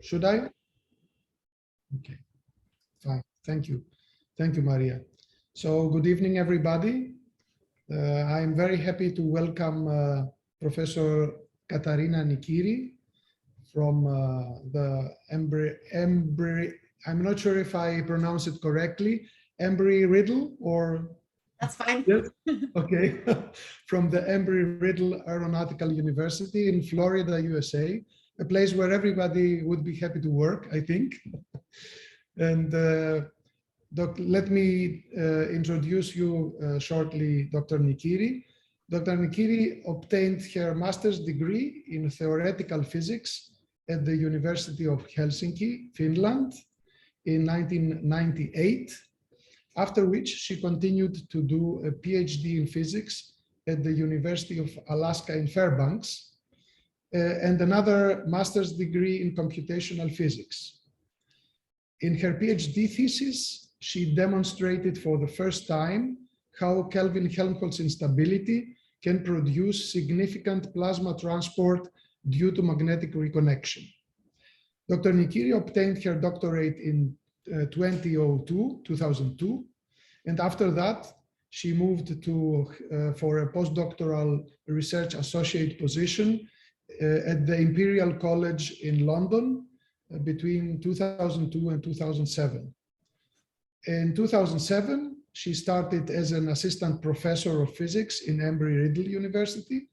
Should I? Okay, fine. Thank you. Thank you, Maria. So good evening, everybody. I'm very happy to welcome Professor Katariina Nykyri from the I'm not sure if I pronounce it correctly, Embry-Riddle or? That's fine. Yes? Okay, from the Embry-Riddle Aeronautical University in Florida, USA, a place where everybody would be happy to work, I think. And let me introduce you shortly, Dr. Nykyri. Dr. Nykyri obtained her master's degree in theoretical physics at the University of Helsinki, Finland, in 1998, after which she continued to do a PhD in physics at the University of Alaska in Fairbanks, and another master's degree in computational physics. In her PhD thesis, she demonstrated for the first time how Kelvin-Helmholtz instability can produce significant plasma transport due to magnetic reconnection. Dr. Nykyri obtained her doctorate in 2002, and after that, she moved to for a postdoctoral research associate position at the Imperial College in London between 2002 and 2007. In 2007, she started as an assistant professor of physics in Embry-Riddle University,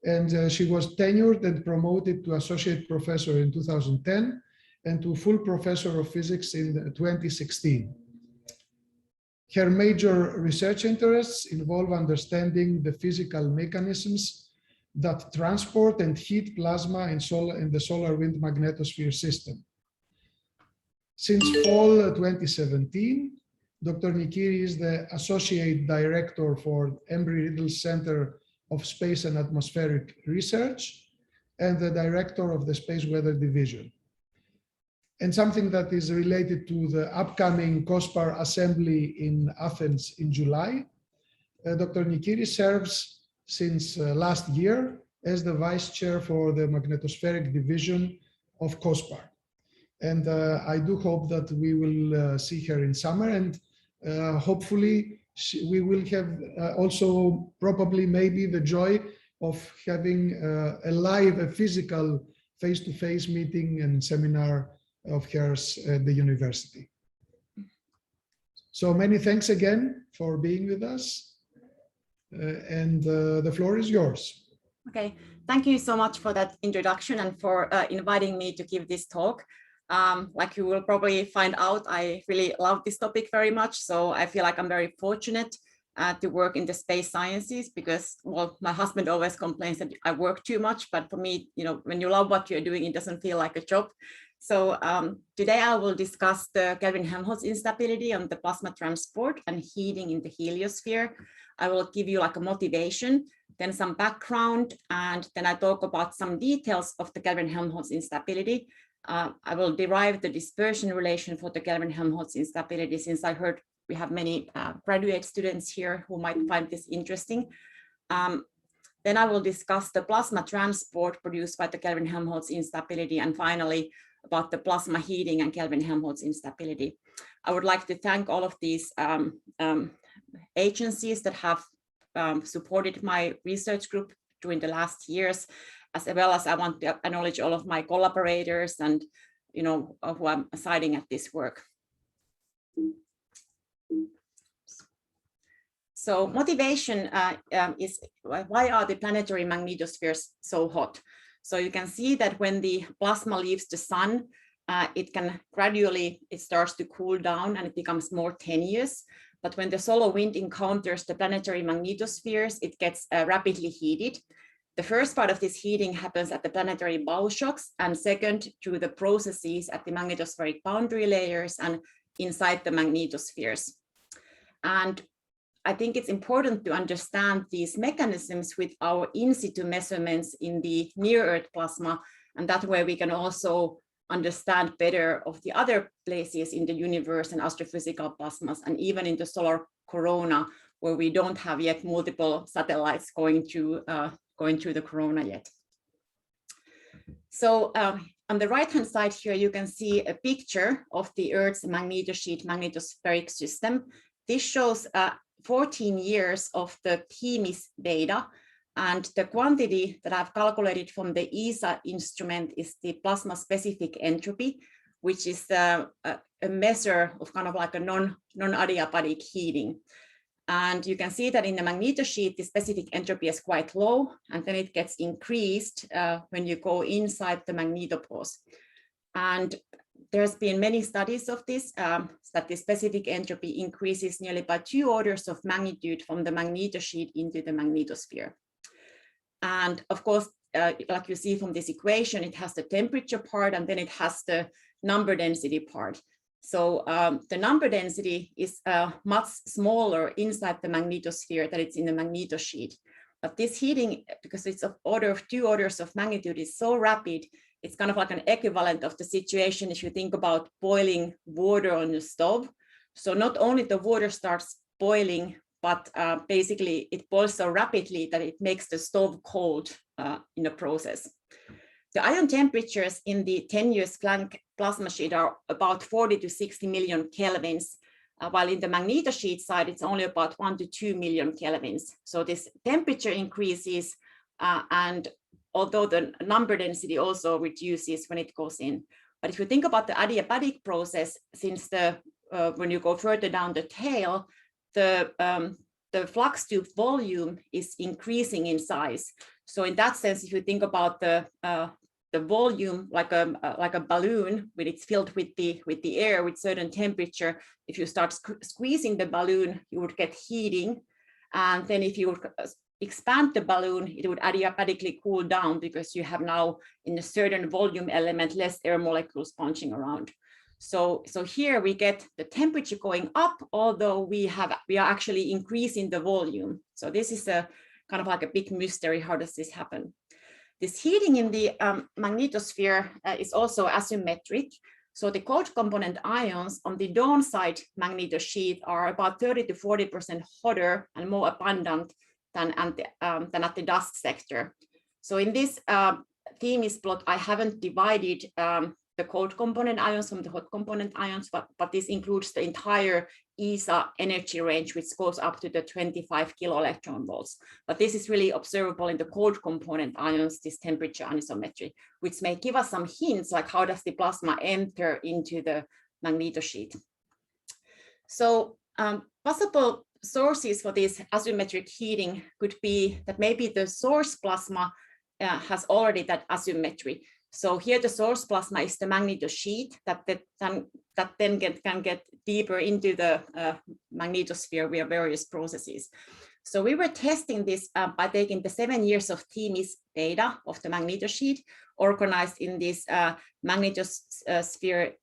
and she was tenured and promoted to associate professor in 2010 and to full professor of physics in 2016. Her major research interests involve understanding the physical mechanisms that transport and heat plasma in the solar wind magnetosphere system. Since fall 2017, Dr. Nykyri is the Associate Director for Embry-Riddle Center of Space and Atmospheric Research and the Director of the Space Weather Division. And something that is related to the upcoming COSPAR assembly in Athens in July, Dr. Nykyri serves since last year as the Vice Chair for the Magnetospheric Division of COSPAR. And I do hope that we will see her in summer, and hopefully we will have also probably maybe the joy of having a physical face-to-face meeting and seminar of hers at the university. So many thanks again for being with us, and the floor is yours. Okay, thank you so much for that introduction and for inviting me to give this talk. Like you will probably find out, I really love this topic very much. So I feel like I'm very fortunate to work in the space sciences because, well, my husband always complains that I work too much, but for me, you know, when you love what you're doing, it doesn't feel like a job. So today I will discuss the Kelvin-Helmholtz instability on the plasma transport and heating in the heliosphere. I will give you like a motivation, then some background, and then I talk about some details of the Kelvin-Helmholtz instability. I will derive the dispersion relation for the Kelvin-Helmholtz instability, since I heard we have many graduate students here who might find this interesting. Then I will discuss the plasma transport produced by the Kelvin-Helmholtz instability, and finally about the plasma heating and Kelvin-Helmholtz instability. I would like to thank all of these agencies that have supported my research group during the last years, as well as I want to acknowledge all of my collaborators and, you know, who I'm assigning at this work. So motivation is why are the planetary magnetospheres so hot? So you can see that when the plasma leaves the sun, it starts to cool down and it becomes more tenuous. But when the solar wind encounters the planetary magnetospheres, it gets rapidly heated. The first part of this heating happens at the planetary bow shocks, and second through the processes at the magnetospheric boundary layers and inside the magnetospheres. And I think it's important to understand these mechanisms with our in situ measurements in the near-Earth plasma, and that way we can also understand better of the other places in the universe and astrophysical plasmas, and even in the solar corona, where we don't have yet multiple satellites going through the corona yet. So on the right-hand side here, you can see a picture of the Earth's magnetosheet magnetospheric system. This shows 14 years of the TMIS data, and the quantity that I've calculated from the ESA instrument is the plasma-specific entropy, which is a measure of kind of like a non-adiabatic heating. And you can see that in the magnetosheet, the specific entropy is quite low, and then it gets increased when you go inside the magnetopause. And there's been many studies of this, that the specific entropy increases nearly by 2 orders of magnitude from the magnetosheet into the magnetosphere. And of course, like you see from this equation, it has the temperature part, and then it has the number density part. So the number density is much smaller inside the magnetosphere than it's in the magnetosheet. But this heating, because it's of 2 orders of magnitude, is so rapid, it's kind of like an equivalent of the situation if you think about boiling water on the stove. So not only the water starts boiling, but basically it boils so rapidly that it makes the stove cold in the process. The ion temperatures in the tenuous plasma sheet are about 40 to 60 million kelvins, while in the magnetosheet side, it's only about 1 to 2 million kelvins. So this temperature increases, and although the number density also reduces when it goes in. But if you think about the adiabatic process, since when you go further down the tail, the flux tube volume is increasing in size. So in that sense, if you think about the volume like a balloon, when it's filled with the air with certain temperature, if you start squeezing the balloon, you would get heating. And then if you would expand the balloon, it would adiabatically cool down because you have now in a certain volume element less air molecules punching around. So here we get the temperature going up, although we are actually increasing the volume. So this is a kind of like a big mystery. How does this happen? This heating in the magnetosphere is also asymmetric. So the cold component ions on the downside magnetosheet are about 30 to 40% hotter and more abundant than at the dust sector. So in this TMIS plot, I haven't divided the cold component ions from the hot component ions, but this includes the entire ESA energy range, which goes up to the 25 kilo electron volts. But this is really observable in the cold component ions, this temperature anisometry, which may give us some hints like how does the plasma enter into the magnetosheet. So possible sources for this asymmetric heating could be that maybe the source plasma has already that asymmetry. So here the source plasma is the magnetosheet that then can get deeper into the magnetosphere via various processes. So we were testing this by taking the 7 years of TMIS data of the magnetosheet organized in this magnetosheet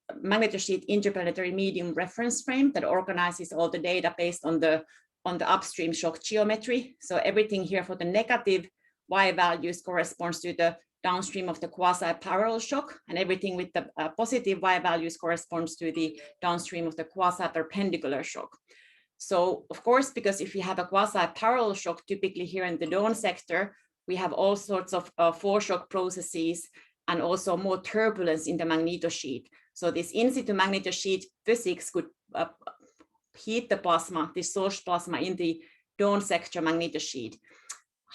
interplanetary medium reference frame that organizes all the data based on the upstream shock geometry. So everything here for the negative Y values corresponds to the downstream of the quasi-parallel shock, and everything with the positive Y values corresponds to the downstream of the quasi-perpendicular shock. So of course, because if you have a quasi-parallel shock, typically here in the dawn sector, we have all sorts of foreshock processes and also more turbulence in the magnetosheet. So this in situ magnetosheet physics could heat the plasma, the source plasma in the dawn sector magnetosheet.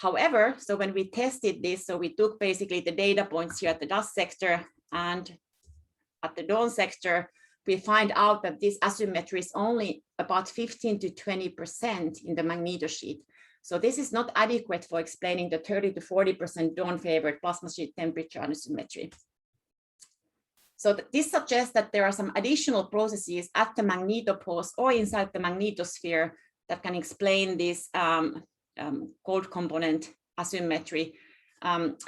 However, so when we tested this, so we took basically the data points here at the dust sector and at the dawn sector, we find out that this asymmetry is only about 15 to 20% in the magnetosheet. So this is not adequate for explaining the 30 to 40% dawn-favored plasma sheet temperature asymmetry. So this suggests that there are some additional processes at the magnetopause or inside the magnetosphere that can explain this cold component asymmetry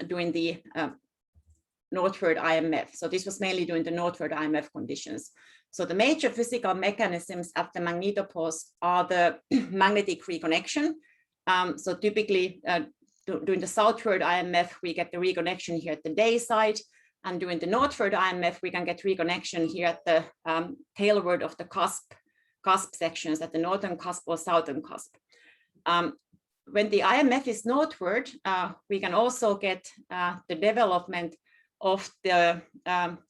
during the northward IMF. So this was mainly during the northward IMF conditions. So the major physical mechanisms at the magnetopause are the magnetic reconnection. So typically during the southward IMF, we get the reconnection here at the day side. And during the northward IMF, we can get reconnection here at the tailward of the cusp sections at the northern cusp or southern cusp. When the IMF is northward, we can also get the development of the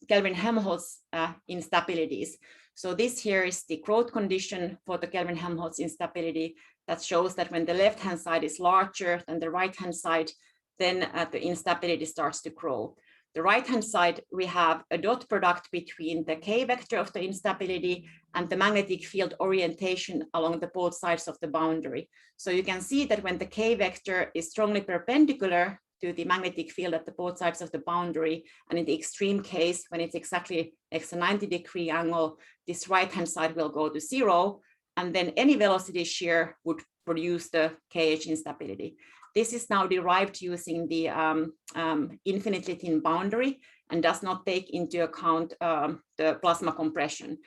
Kelvin-Helmholtz instabilities. So this here is the growth condition for the Kelvin-Helmholtz instability that shows that when the left-hand side is larger than the right-hand side, then the instability starts to grow. The right-hand side, we have a dot product between the K vector of the instability and the magnetic field orientation along the both sides of the boundary. So you can see that when the K vector is strongly perpendicular to the magnetic field at the both sides of the boundary, and in the extreme case, when it's exactly a 90-degree angle, this right-hand side will go to 0, and then any velocity shear would produce the KH instability. This is now derived using the infinitely thin boundary and does not take into account the plasma compression.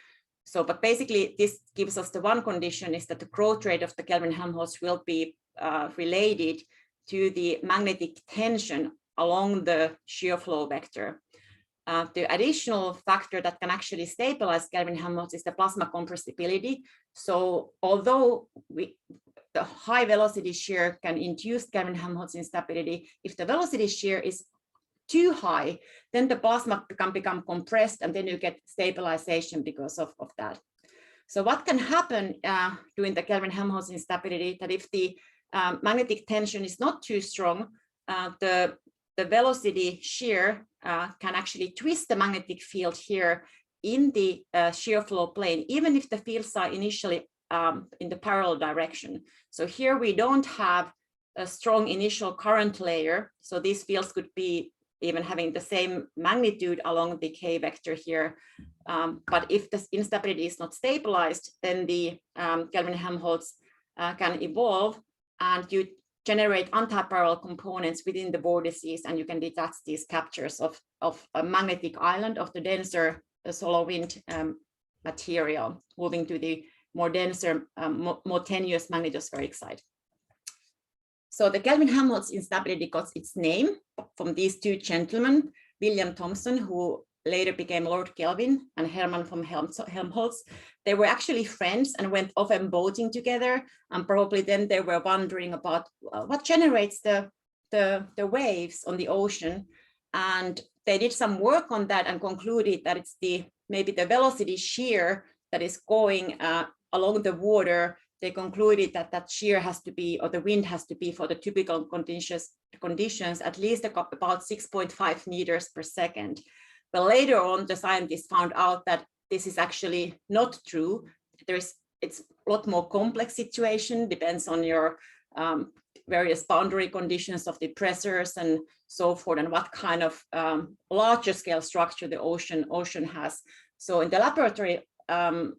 So, but basically this gives us the one condition is that the growth rate of the Kelvin-Helmholtz will be related to the magnetic tension along the shear flow vector. The additional factor that can actually stabilize Kelvin-Helmholtz is the plasma compressibility. So although the high velocity shear can induce Kelvin-Helmholtz instability, if the velocity shear is too high, then the plasma can become compressed and then you get stabilization because of that. So what can happen during the Kelvin-Helmholtz instability, that if the magnetic tension is not too strong, the velocity shear can actually twist the magnetic field here in the shear flow plane, even if the fields are initially in the parallel direction. So here we don't have a strong initial current layer. So these fields could be even having the same magnitude along the K vector here. But if the instability is not stabilized, then the Kelvin-Helmholtz can evolve and you generate antiparallel components within the vortices, and you can detach these captures of a magnetic island of the denser solar wind material, moving to the more denser, more tenuous magnetospheric side. So the Kelvin-Helmholtz instability got its name from these two gentlemen, William Thomson, who later became Lord Kelvin, and Hermann von Helmholtz. They were actually friends and went often boating together, and probably then they were wondering about what generates the waves on the ocean. And they did some work on that and concluded that it's maybe the velocity shear that is going along the water. They concluded that that shear has to be, or the wind has to be, for the typical conditions at least about 6.5 meters per second. But later on, the scientists found out that this is actually not true. It's a lot more complex situation, depends on your various boundary conditions of the pressures and so forth, and what kind of larger scale structure the ocean has. So in the laboratory, the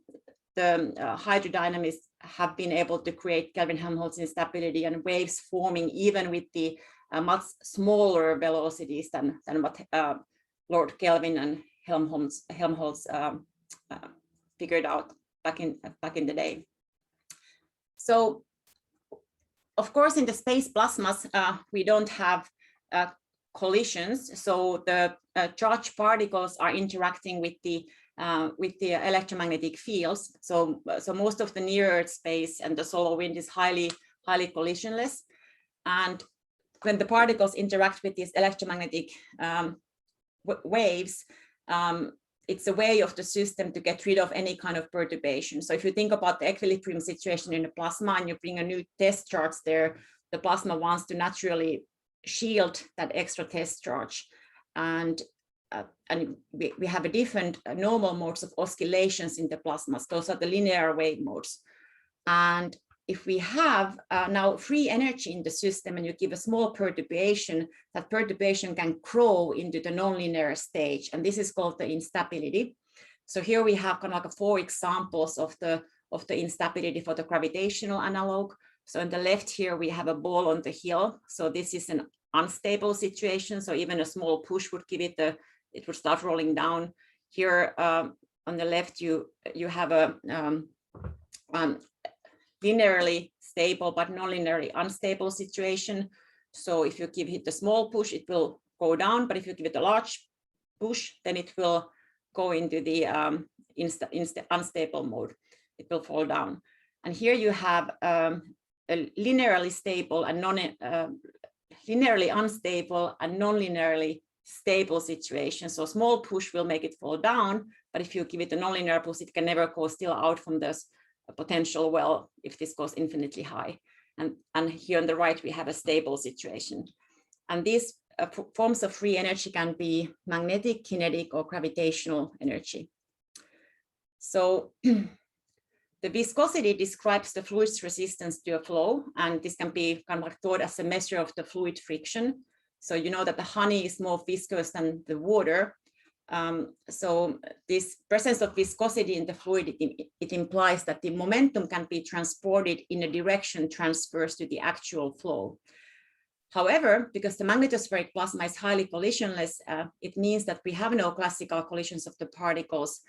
hydrodynamists have been able to create Kelvin-Helmholtz instability and waves forming even with the much smaller velocities than what Lord Kelvin and Helmholtz figured out back in the day. So, of course, in the space plasmas, we don't have collisions. So the charged particles are interacting with the electromagnetic fields. So most of the near Earth space and the solar wind is highly collisionless. And when the particles interact with these electromagnetic waves, it's a way of the system to get rid of any kind of perturbation. So if you think about the equilibrium situation in the plasma and you bring a new test charge there, the plasma wants to naturally shield that extra test charge. And we have a different normal modes of oscillations in the plasmas. Those are the linear wave modes. And if we have now free energy in the system and you give a small perturbation, that perturbation can grow into the nonlinear stage. And this is called the instability. So here we have kind of like 4 examples of the instability for the gravitational analog. So on the left here, we have a ball on the hill. So this is an unstable situation. So even a small push would give it it would start rolling down. Here on the left, you have a linearly stable but non-linearly unstable situation. So if you give it a small push, it will go down, but if you give it a large push, then it will go into the unstable mode. It will fall down. And here you have a linearly stable and linearly unstable and non-linearly stable situation. So small push will make it fall down, but if you give it a nonlinear push, it can never go still out from this potential well if this goes infinitely high. And here on the right, we have a stable situation. And these forms of free energy can be magnetic, kinetic, or gravitational energy. So the viscosity describes the fluid's resistance to a flow, and this can be kind of like thought as a measure of the fluid friction. So you know that the honey is more viscous than the water. So this presence of viscosity in the fluid, it implies that the momentum can be transported in a direction transverse to the actual flow. However, because the magnetospheric plasma is highly collisionless, it means that we have no classical collisions of the particles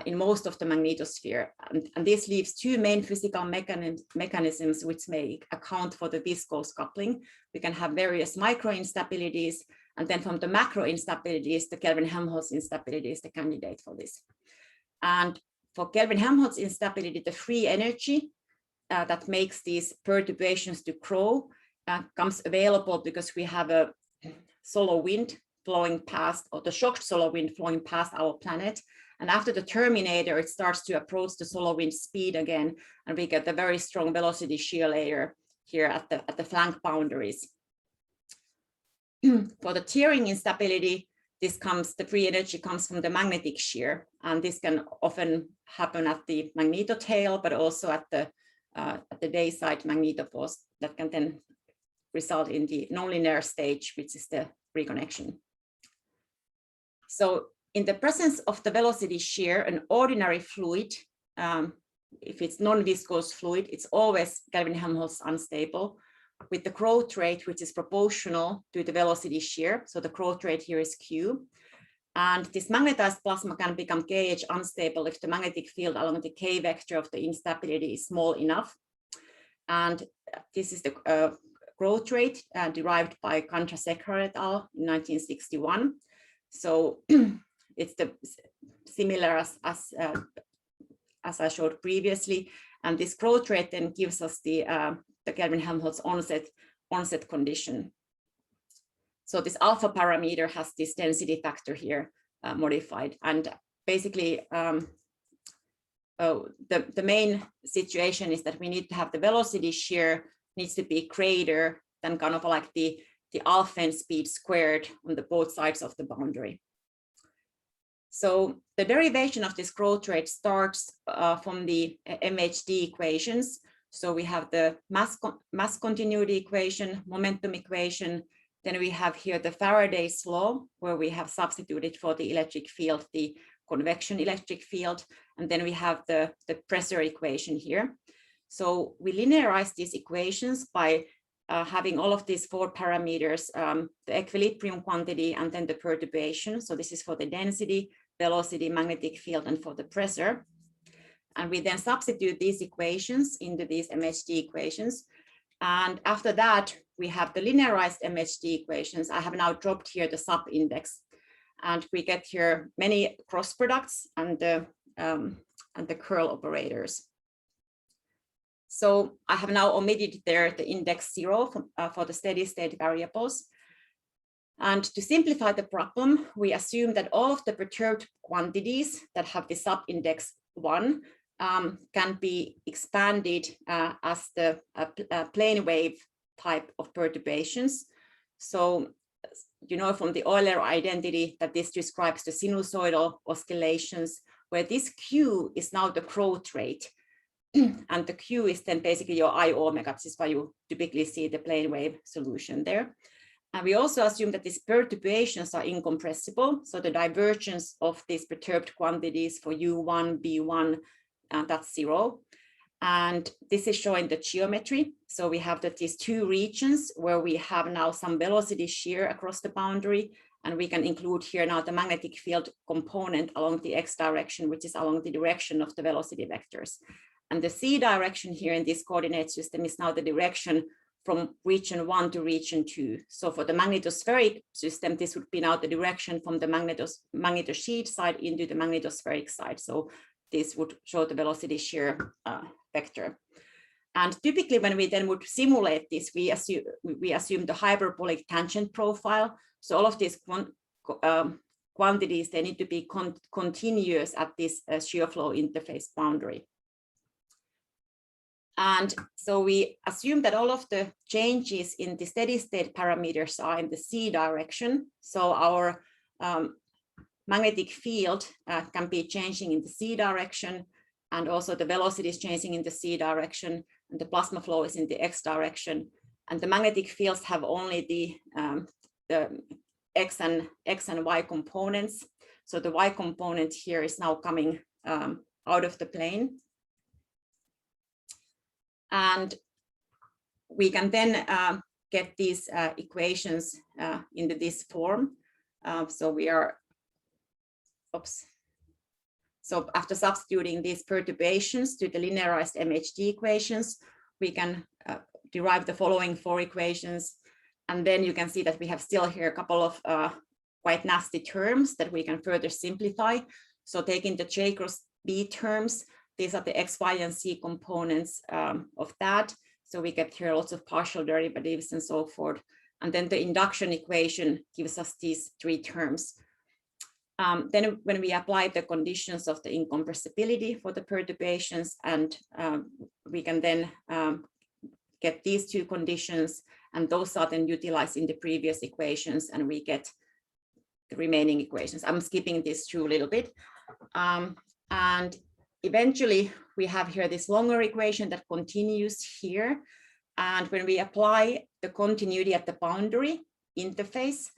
in most of the magnetosphere. And this leaves two main physical mechanisms which may account for the viscous coupling. We can have various micro instabilities, and then from the macro instabilities, the Kelvin-Helmholtz instability is the candidate for this. And for Kelvin-Helmholtz instability, the free energy that makes these perturbations to grow comes available because we have a solar wind flowing past, or the shocked solar wind flowing past our planet. And after the terminator, it starts to approach the solar wind speed again, and we get a very strong velocity shear layer here at the flank boundaries. For the tearing instability, the free energy comes from the magnetic shear, and this can often happen at the magnetotail, but also at the dayside magnetoforce that can then result in the nonlinear stage, which is the reconnection. So in the presence of the velocity shear, an ordinary fluid, if it's non-viscous fluid, it's always Kelvin-Helmholtz unstable with the growth rate, which is proportional to the velocity shear. So the growth rate here is Q. And this magnetized plasma can become KH unstable if the magnetic field along the K vector of the instability is small enough. And this is the growth rate derived by Chandrasekhar et al. In 1961. So it's similar as I showed previously, and this growth rate then gives us the Kelvin-Helmholtz onset condition. So this alpha parameter has this density factor here modified, and basically the main situation is that we need to have the velocity shear needs to be greater than kind of like the alpha speed squared on the both sides of the boundary. So the derivation of this growth rate starts from the MHD equations. So we have the mass continuity equation, momentum equation. Then we have here the Faraday's law, where we have substituted for the electric field, the convection electric field. And then we have the pressure equation here. So we linearize these equations by having all of these four parameters, the equilibrium quantity, and then the perturbation. So this is for the density, velocity, magnetic field, and for the pressure. And we then substitute these equations into these MHD equations. And after that, we have the linearized MHD equations. I have now dropped here the sub-index, and we get here many cross products and the curl operators. So I have now omitted there the index 0 for the steady state variables. And to simplify the problem, we assume that all of the perturbed quantities that have the sub-index 1 can be expanded as the plane wave type of perturbations. So you know from the Euler identity that this describes the sinusoidal oscillations, where this Q is now the growth rate. And the Q is then basically your I omega. This is why you typically see the plane wave solution there. And we also assume that these perturbations are incompressible. So the divergence of these perturbed quantities for U1, B1, that's 0. And this is showing the geometry. So we have these two regions where we have now some velocity shear across the boundary. And we can include here now the magnetic field component along the x direction, which is along the direction of the velocity vectors. And the z direction here in this coordinate system is now the direction from region 1 to region 2. So for the magnetospheric system, this would be now the direction from the magnetosheet side into the magnetospheric side. So this would show the velocity shear vector. And typically when we then would simulate this, we assume the hyperbolic tangent profile. So all of these quantities, they need to be continuous at this shear flow interface boundary. And so we assume that all of the changes in the steady state parameters are in the z direction. So our magnetic field can be changing in the z direction, and also the velocity is changing in the z direction, and the plasma flow is in the x direction. And the magnetic fields have only the x and y components. So the y component here is now coming out of the plane. And we can then get these equations into this form. So we are, so after substituting these perturbations to the linearized MHD equations, we can derive the following 4 equations. And then you can see that we have still here a couple of quite nasty terms that we can further simplify. So taking the J cross B terms, these are the X, Y, and Z components of that. So we get here lots of partial derivatives and so forth. And then the induction equation gives us these 3 terms. Then when we apply the conditions of the incompressibility for the perturbations, and we can then get these 2 conditions, and those are then utilized in the previous equations, and we get the remaining equations. I'm skipping this through a little bit. And eventually we have here this longer equation that continues here. And when we apply the continuity at the boundary interface,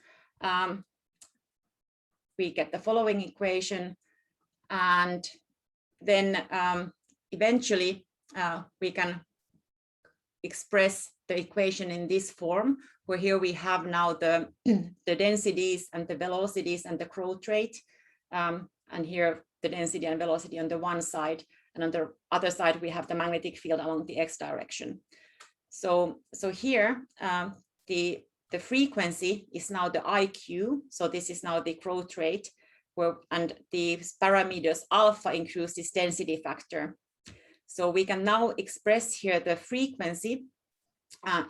we get the following equation. And then eventually we can express the equation in this form, where here we have now the densities and the velocities and the growth rate. And here the density and velocity on the one side, and on the other side we have the magnetic field along the x direction. So here the frequency is now the IQ, so this is now the growth rate, and the parameters alpha includes this density factor. So we can now express here the frequency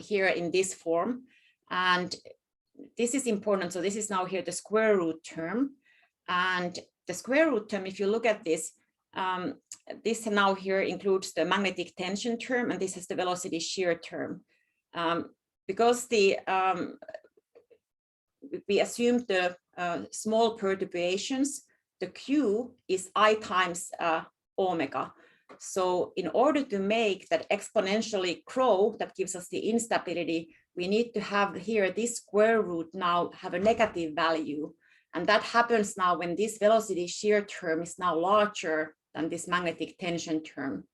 here in this form, and this is important. So this is now here the square root term, and the square root term, if you look at this, this now here includes the magnetic tension term, and this is the velocity shear term. Because we assumed the small perturbations, the Q is I times omega. So in order to make that exponentially grow, that gives us the instability, we need to have here this square root now have a negative value. And that happens now when this velocity shear term is now larger than this magnetic tension term.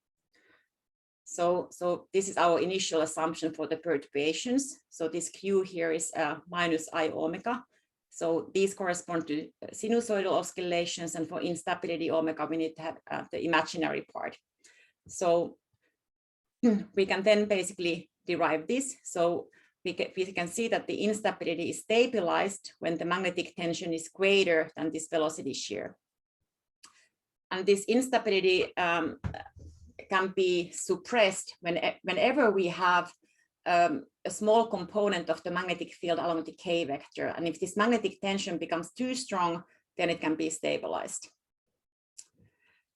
So this is our initial assumption for the perturbations. So this Q here is minus I omega. So these correspond to sinusoidal oscillations, and for instability omega, we need to have the imaginary part. So we can then basically derive this. So we can see that the instability is stabilized when the magnetic tension is greater than this velocity shear. And this instability can be suppressed whenever we have a small component of the magnetic field along the K vector. And if this magnetic tension becomes too strong, then it can be stabilized.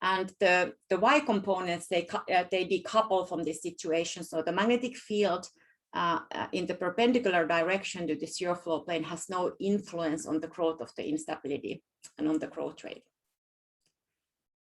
And the Y components, they decouple from this situation. So the magnetic field in the perpendicular direction to the shear flow plane has no influence on the growth of the instability and on the growth rate.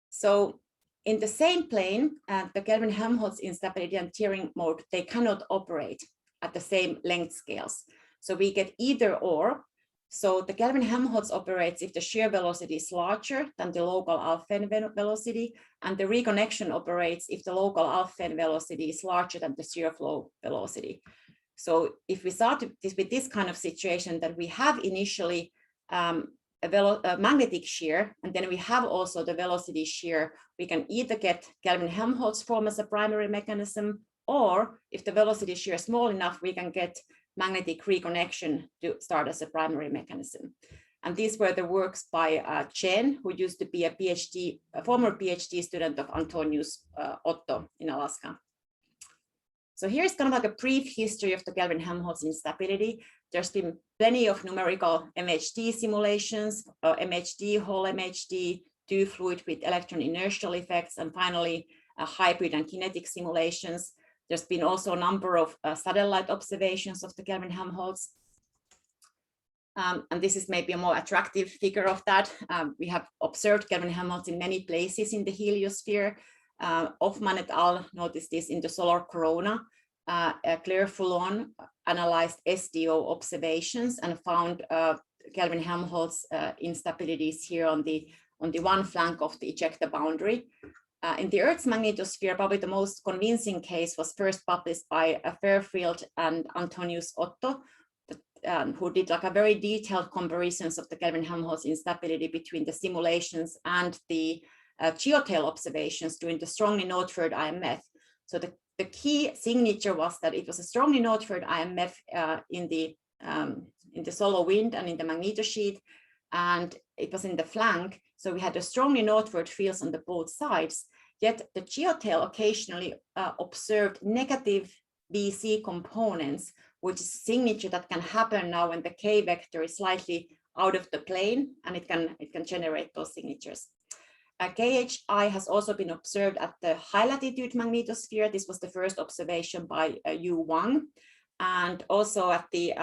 So in the same plane, the Kelvin-Helmholtz instability and tearing mode, they cannot operate at the same length scales. So we get either or. So the Kelvin-Helmholtz operates if the shear velocity is larger than the local alpha n velocity, and the reconnection operates if the local alpha n velocity is larger than the shear flow velocity. So if we start with this kind of situation, that we have initially a magnetic shear, and then we have also the velocity shear, we can either get Kelvin-Helmholtz form as a primary mechanism, or if the velocity shear is small enough, we can get magnetic reconnection to start as a primary mechanism. And these were the works by Chen, who used to be a former PhD student of Antonius Otto in Alaska. So here's kind of like a brief history of the Kelvin-Helmholtz instability. There's been plenty of numerical MHD simulations, MHD, whole MHD, two fluid with electron inertial effects, and finally hybrid and kinetic simulations. There's been also a number of satellite observations of the Kelvin-Helmholtz. And this is maybe a more attractive figure of that. We have observed Kelvin-Helmholtz in many places in the heliosphere. Hoffman et al. Noticed this in the solar corona. Claire Foulon analyzed SDO observations and found Kelvin-Helmholtz instabilities here on the one flank of the ejecta boundary. In the Earth's magnetosphere, probably the most convincing case was first published by Fairfield and Antonius Otto, who did like a very detailed comparisons of the Kelvin-Helmholtz instability between the simulations and the geotail observations during the strongly northward IMF. So the key signature was that it was a strongly northward IMF in the solar wind and in the magnetosheet, and it was in the flank. So we had the strongly northward fields on the both sides, yet the geotail occasionally observed negative BC components, which is a signature that can happen now when the K vector is slightly out of the plane, and it can generate those signatures. KHI has also been observed at the high latitude magnetosphere. This was the first observation by Yu Wang, and also at the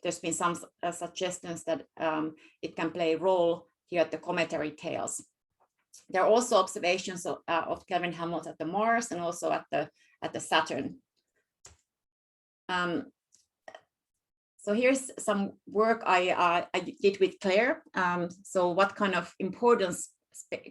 there's been some suggestions that it can play a role here at the cometary tails. There are also observations of Kelvin-Helmholtz at the Mars and also at the Saturn. So here's some work I did with Claire. So what kind of importance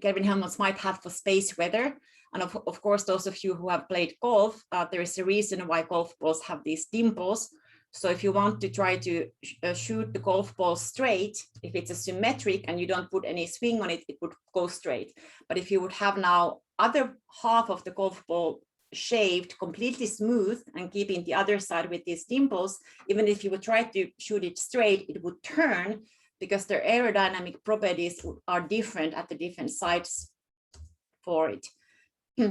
Kelvin-Helmholtz might have for space weather. And of course, those of you who have played golf, there is a reason why golf balls have these dimples. So if you want to try to shoot the golf ball straight, if it's a symmetric and you don't put any swing on it, it would go straight. But if you would have now other half of the golf ball shaved completely smooth and keeping the other side with these dimples, even if you would try to shoot it straight, it would turn because their aerodynamic properties are different at the different sides for it.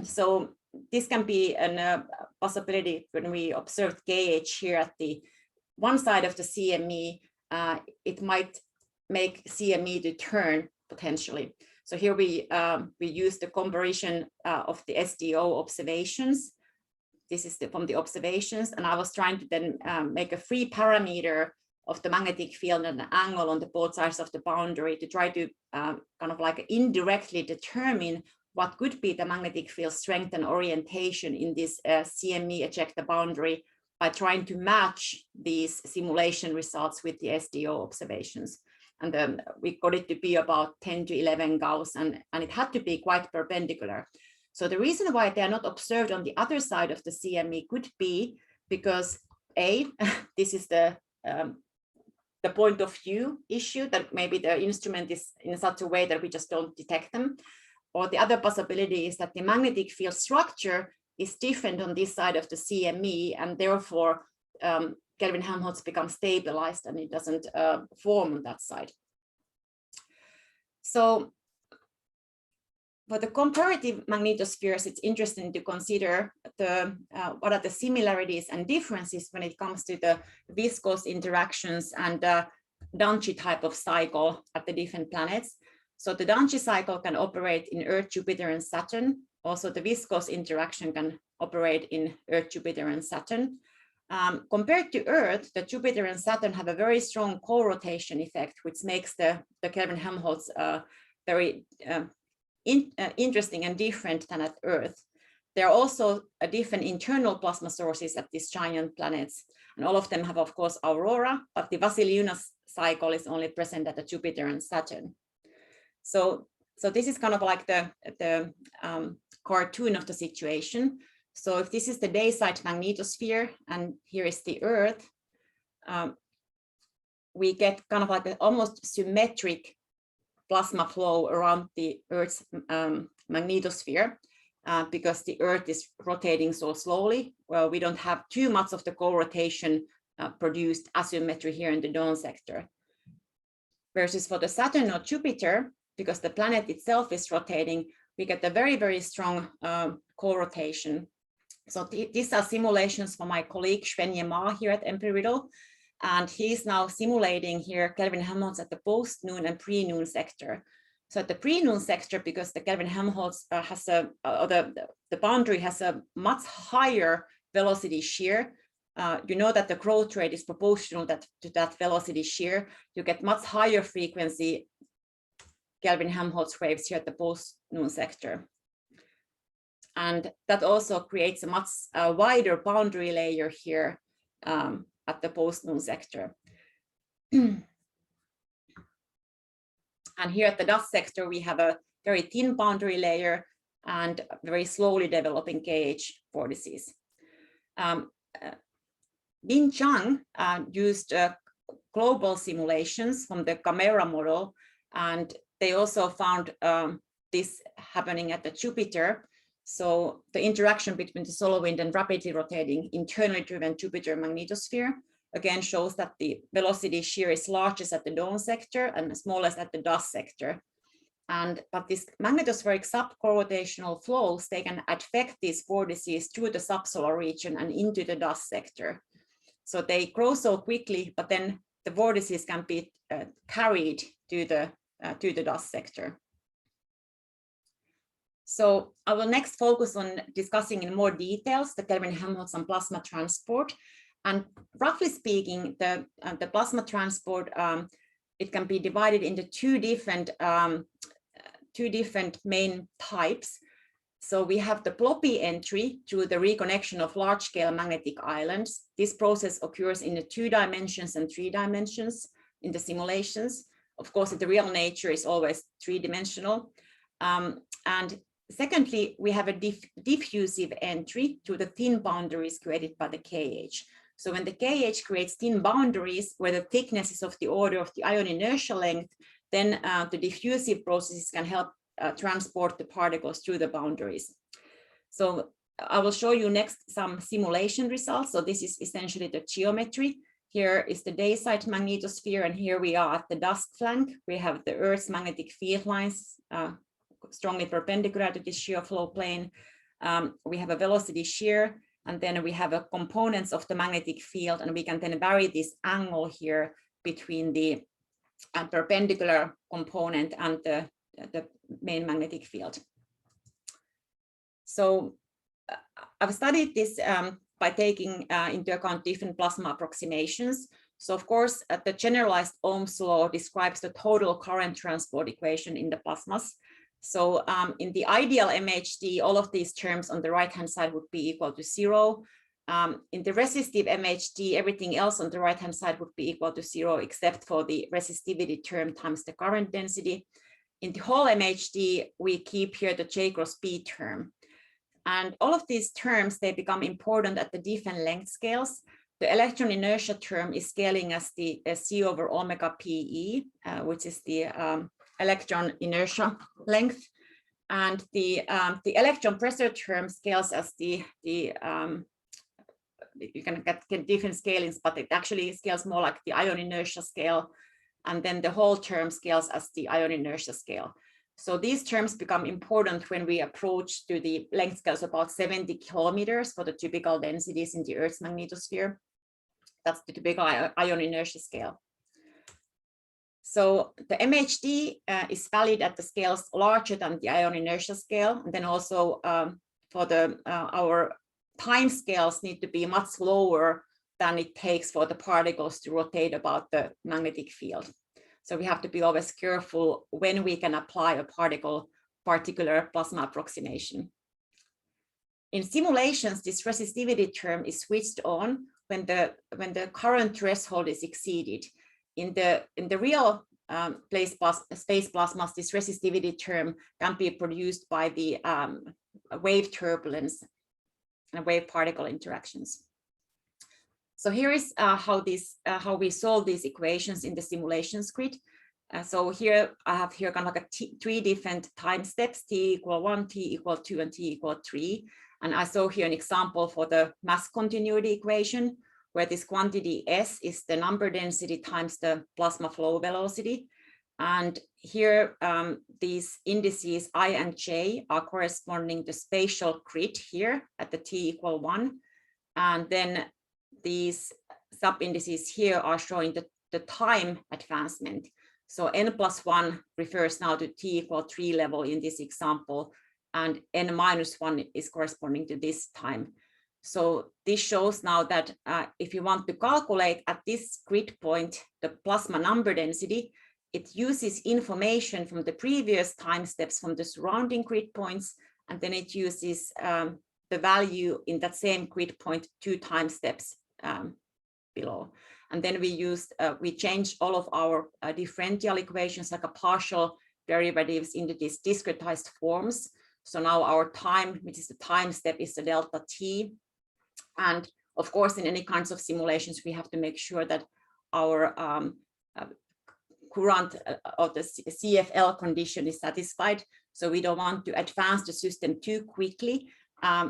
So this can be a possibility when we observed KH here at the one side of the CME, it might make CME to turn potentially. So here we use the comparison of the SDO observations. This is from the observations, and I was trying to then make a free parameter of the magnetic field and the angle on the both sides of the boundary to try to kind of like indirectly determine what could be the magnetic field strength and orientation in this CME ejecta boundary by trying to match these simulation results with the SDO observations. And we got it to be about 10 to 11 Gauss, and it had to be quite perpendicular. So the reason why they are not observed on the other side of the CME could be because A, this is the point of view issue, that maybe the instrument is in such a way that we just don't detect them. Or the other possibility is that the magnetic field structure is different on this side of the CME, and therefore Kelvin-Helmholtz becomes stabilized and it doesn't form on that side. So for the comparative magnetospheres, it's interesting to consider what are the similarities and differences when it comes to the viscous interactions and Danchi type of cycle at the different planets. So the Danchi cycle can operate in Earth, Jupiter, and Saturn. Also, the viscous interaction can operate in Earth, Jupiter, and Saturn. Compared to Earth, the Jupiter and Saturn have a very strong co-rotation effect, which makes the Kelvin-Helmholtz very interesting and different than at Earth. There are also different internal plasma sources at these giant planets, and all of them have, of course, aurora, but the Vasiliuna cycle is only present at the Jupiter and Saturn. So this is kind of like the cartoon of the situation. So if this is the day-side magnetosphere and here is the Earth, we get kind of like an almost symmetric plasma flow around the Earth's magnetosphere because the Earth is rotating so slowly. Well, we don't have too much of the co-rotation produced asymmetry here in the dawn sector. Versus for the Saturn or Jupiter, because the planet itself is rotating, we get a very, very strong co-rotation So these are simulations for my colleague Svenje Ma here at Empirical, and he's now simulating here Kelvin-Helmholtz at the post-noon and pre-noon sector. So at the pre-noon sector, because the Kelvin-Helmholtz has the boundary has a much higher velocity shear, you know that the growth rate is proportional to that velocity shear. You get much higher frequency Kelvin-Helmholtz waves here at the post-noon sector. And that also creates a much wider boundary layer here at the post-noon sector. And here at the dust sector, we have a very thin boundary layer and very slowly developing KH vortices. Bin Zhang used global simulations from the camera model, and they also found this happening at the Jupiter. So the interaction between the solar wind and rapidly rotating internally driven Jupiter magnetosphere again shows that the velocity shear is largest at the dawn sector and smallest at the dust sector. But these magnetospheric subcorotational flows, they can affect these vortices through the subsolar region and into the dust sector. So they grow so quickly, but then the vortices can be carried to the dust sector. So I will next focus on discussing in more details the Kelvin-Helmholtz and plasma transport. And roughly speaking, the plasma transport, it can be divided into two different main types. So we have the floppy entry through the reconnection of large-scale magnetic islands. This process occurs in the 2 dimensions and 3 dimensions in the simulations. Of course, the real nature is always 3-dimensional. And secondly, we have a diffusive entry to the thin boundaries created by the KH. So when the KH creates thin boundaries where the thickness is of the order of the ion inertia length, then the diffusive processes can help transport the particles through the boundaries. So I will show you next some simulation results. So this is essentially the geometry. Here is the day-side magnetosphere, and here we are at the dust flank. We have the Earth's magnetic field lines strongly perpendicular to this shear flow plane. We have a velocity shear, and then we have components of the magnetic field, and we can then vary this angle here between the perpendicular component and the main magnetic field. So I've studied this by taking into account different plasma approximations. So of course, the generalized Ohm's law describes the total current transport equation in the plasmas. So in the ideal MHD, all of these terms on the right-hand side would be equal to 0. In the resistive MHD, everything else on the right-hand side would be equal to 0, except for the resistivity term times the current density. In the whole MHD, we keep here the J cross B term. And all of these terms, they become important at the different length scales. The electron inertia term is scaling as the C over omega PE, which is the electron inertia length. And the electron pressure term scales as you can get different scalings, but it actually scales more like the ion inertia scale. And then the whole term scales as the ion inertia scale. So these terms become important when we approach to the length scales about 70 kilometers for the typical densities in the Earth's magnetosphere. That's the typical ion inertia scale. So the MHD is valid at the scales larger than the ion inertia scale. And then also for our time scales need to be much slower than it takes for the particles to rotate about the magnetic field. So we have to be always careful when we can apply a particular plasma approximation. In simulations, this resistivity term is switched on when the current threshold is exceeded. In the real space plasmas, this resistivity term can be produced by the wave turbulence and wave particle interactions. So here is how we solve these equations in the simulation grid. So here I have here kind of like 3 different time steps: t = 1, t = 2, and t = 3. And I saw here an example for the mass continuity equation, where this quantity S is the number density times the plasma flow velocity. And here, these indices I and J are corresponding to spatial grid here at the t = 1. And then these sub-indices here are showing the time advancement. So n+1 refers now to t = 3 level in this example, and n-1 is corresponding to this time. So this shows now that if you want to calculate at this grid point the plasma number density, it uses information from the previous time steps from the surrounding grid points, and then it uses the value in that same grid point 2 time steps below. And then we changed all of our differential equations like a partial derivatives into these discretized forms. So now our time, which is the time step, is the delta t. And of course, in any kinds of simulations, we have to make sure that our current of the CFL condition is satisfied. So we don't want to advance the system too quickly.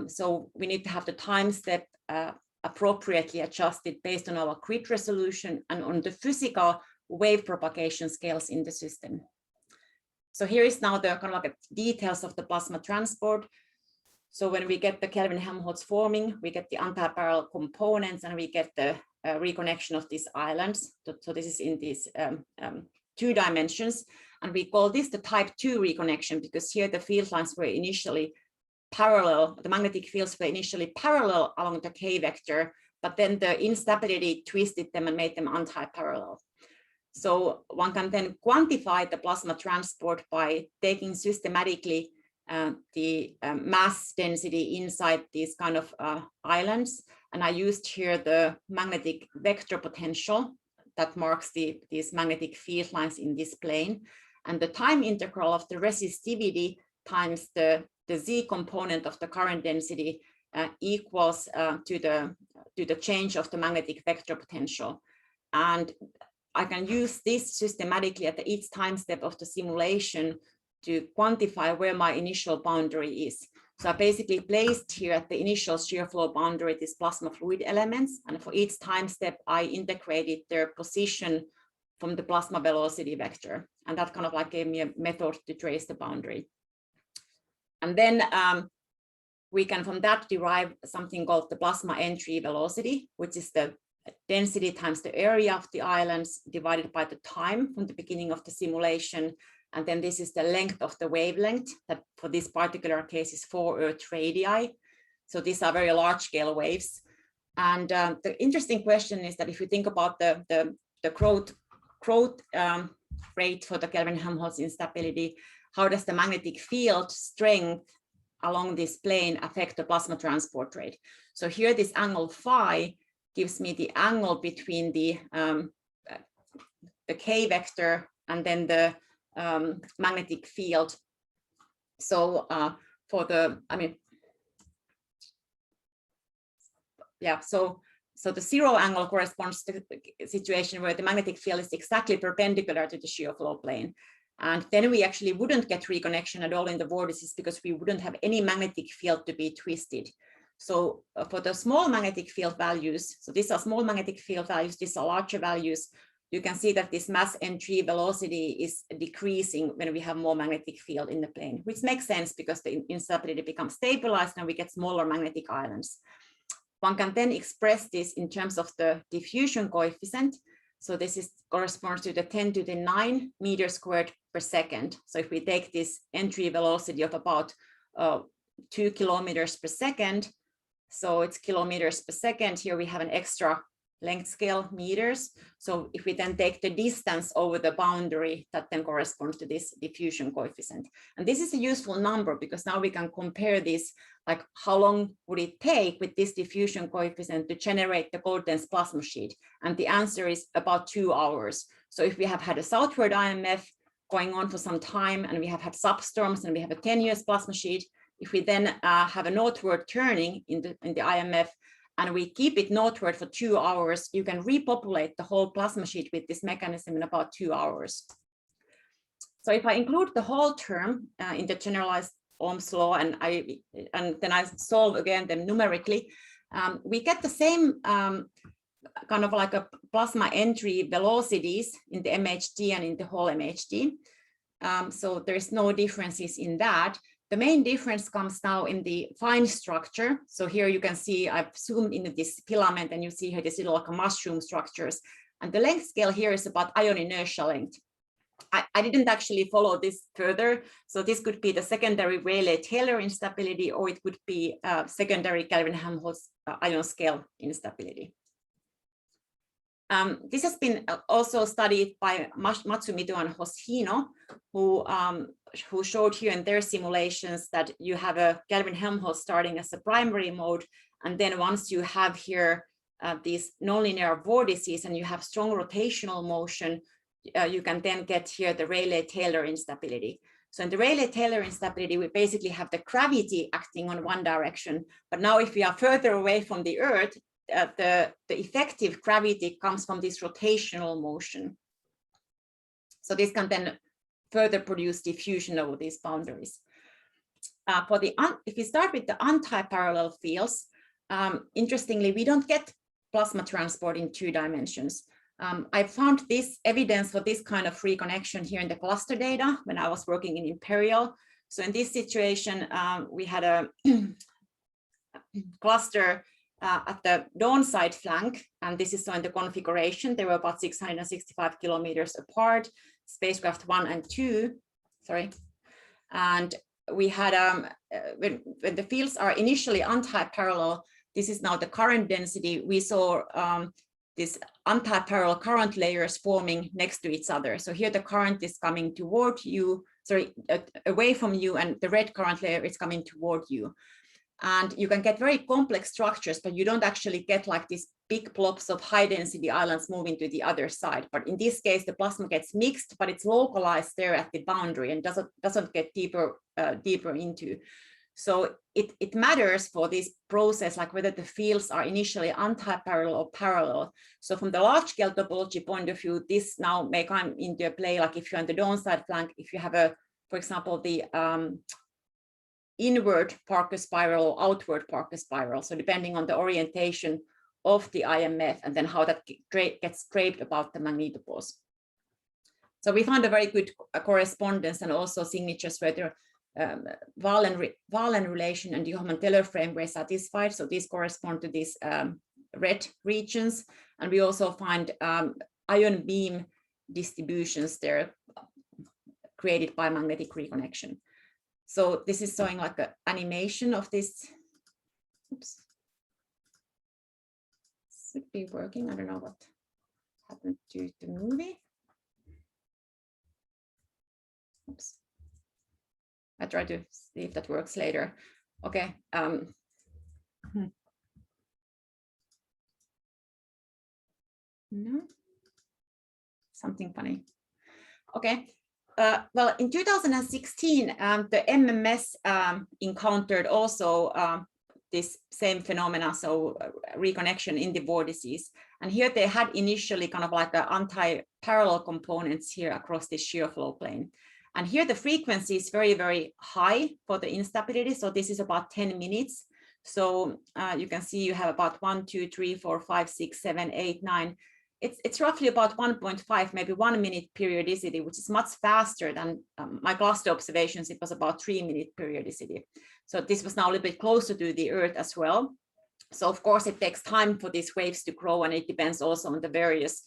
So we need to have the time step appropriately adjusted based on our grid resolution and on the physical wave propagation scales in the system. So here is now the kind of like details of the plasma transport. So when we get the Kelvin-Helmholtz forming, we get the antiparallel components and we get the reconnection of these islands. So this is in these 2 dimensions. And we call this the type 2 reconnection because here the field lines were initially parallel, the magnetic fields were initially parallel along the K vector, but then the instability twisted them and made them anti-parallel. So one can then quantify the plasma transport by taking systematically the mass density inside these kind of islands. And I used here the magnetic vector potential that marks these magnetic field lines in this plane. And the time integral of the resistivity times the z component of the current density equals to the change of the magnetic vector potential. And I can use this systematically at each time step of the simulation to quantify where my initial boundary is. So I basically placed here at the initial shear flow boundary these plasma fluid elements, and for each time step I integrated their position from the plasma velocity vector, and that kind of like gave me a method to trace the boundary. And then we can from that derive something called the plasma entry velocity, which is the density times the area of the islands divided by the time from the beginning of the simulation. And then this is the length of the wavelength that for this particular case is 4 Earth radii. So these are very large scale waves. And the interesting question is that if you think about the growth rate for the Kelvin-Helmholtz instability, how does the magnetic field strength along this plane affect the plasma transport rate? So here this angle phi gives me the angle between the K vector and then the magnetic field. So for the, so the 0 angle corresponds to the situation where the magnetic field is exactly perpendicular to the shear flow plane. And then we actually wouldn't get reconnection at all in the vortices because we wouldn't have any magnetic field to be twisted. So for the small magnetic field values, so these are small magnetic field values, these are larger values, you can see that this mass entry velocity is decreasing when we have more magnetic field in the plane, which makes sense because the instability becomes stabilized and we get smaller magnetic islands. One can then express this in terms of the diffusion coefficient. So this corresponds to the 10 to the 9 meters squared per second. So if we take this entry velocity of about 2 kilometers per second, so it's kilometers per second, here we have an extra length scale meters. So if we then take the distance over the boundary, that then corresponds to this diffusion coefficient. And this is a useful number because now we can compare this, like how long would it take with this diffusion coefficient to generate the cold dense plasma sheet? And the answer is about 2 hours. So if we have had a southward IMF going on for some time and we have had substorms and we have a tenuous plasma sheet, if we then have a northward turning in the IMF, and we keep it northward for 2 hours, you can repopulate the whole plasma sheet with this mechanism in about 2 hours. So if I include the whole term in the generalized Ohm's law and then I solve again them numerically, we get the same kind of like a plasma entry velocities in the MHD and in the whole MHD. So there's no differences in that. The main difference comes now in the fine structure. So here you can see I've zoomed into this filament, and you see here this little like mushroom structures. And the length scale here is about ion inertial length. I didn't actually follow this further. So this could be the secondary Rayleigh-Taylor instability, or it could be secondary Kelvin-Helmholtz ion scale instability. This has been also studied by Matsumito and Hoshino, who showed here in their simulations that you have a Kelvin-Helmholtz starting as a primary mode, and then once you have here these nonlinear vortices and you have strong rotational motion, you can then get here the Rayleigh-Taylor instability. So in the Rayleigh-Taylor instability, we basically have the gravity acting on one direction, but now if we are further away from the Earth, the effective gravity comes from this rotational motion. So this can then further produce diffusion over these boundaries. If we start with the anti-parallel fields, interestingly, we don't get plasma transport in 2 dimensions. I found this evidence for this kind of reconnection here in the cluster data when I was working in Imperial. So in this situation, we had a cluster at the dawn side flank, and this is so in the configuration. They were about 665 kilometers apart, spacecraft 1 and 2, sorry. And we had, when the fields are initially anti-parallel, this is now the current density, we saw this anti-parallel current layers forming next to each other. So here the current is coming toward you, sorry, away from you, and the red current layer is coming toward you. And you can get very complex structures, but you don't actually get like these big blobs of high density islands moving to the other side. But in this case, the plasma gets mixed, but it's localized there at the boundary and doesn't get deeper into. So it matters for this process, like whether the fields are initially anti-parallel or parallel. So from the large scale topology point of view, this now may come into play, like if you're on the dawn side flank, if you have for example, the inward Parker spiral or outward Parker spiral. So depending on the orientation of the IMF and then how that gets draped about the magnetopause. So we found a very good correspondence and also signatures where the Wahlen relation and the Hohmann-Teller frame were satisfied. So these correspond to these red regions. And we also find ion beam distributions there created by magnetic reconnection. So this is showing like an animation of this. Oops. Should be working. I don't know what happened to the movie. Oops. I try to see if that works later. Okay. No. Something funny. Okay. Well, in 2016, the MMS encountered also this same phenomena, so reconnection in the vortices. And here they had initially kind of like the anti-parallel components here across the shear flow plane. And here the frequency is very, very high for the instability. So this is about 10 minutes. So you can see you have about 1, 2, 3, 4, 5, 6, 7, 8, 9. It's roughly about 1.5, maybe 1 minute periodicity, which is much faster than my cluster observations. It was about 3-minute periodicity. So this was now a little bit closer to the Earth as well. So of course it takes time for these waves to grow, and it depends also on the various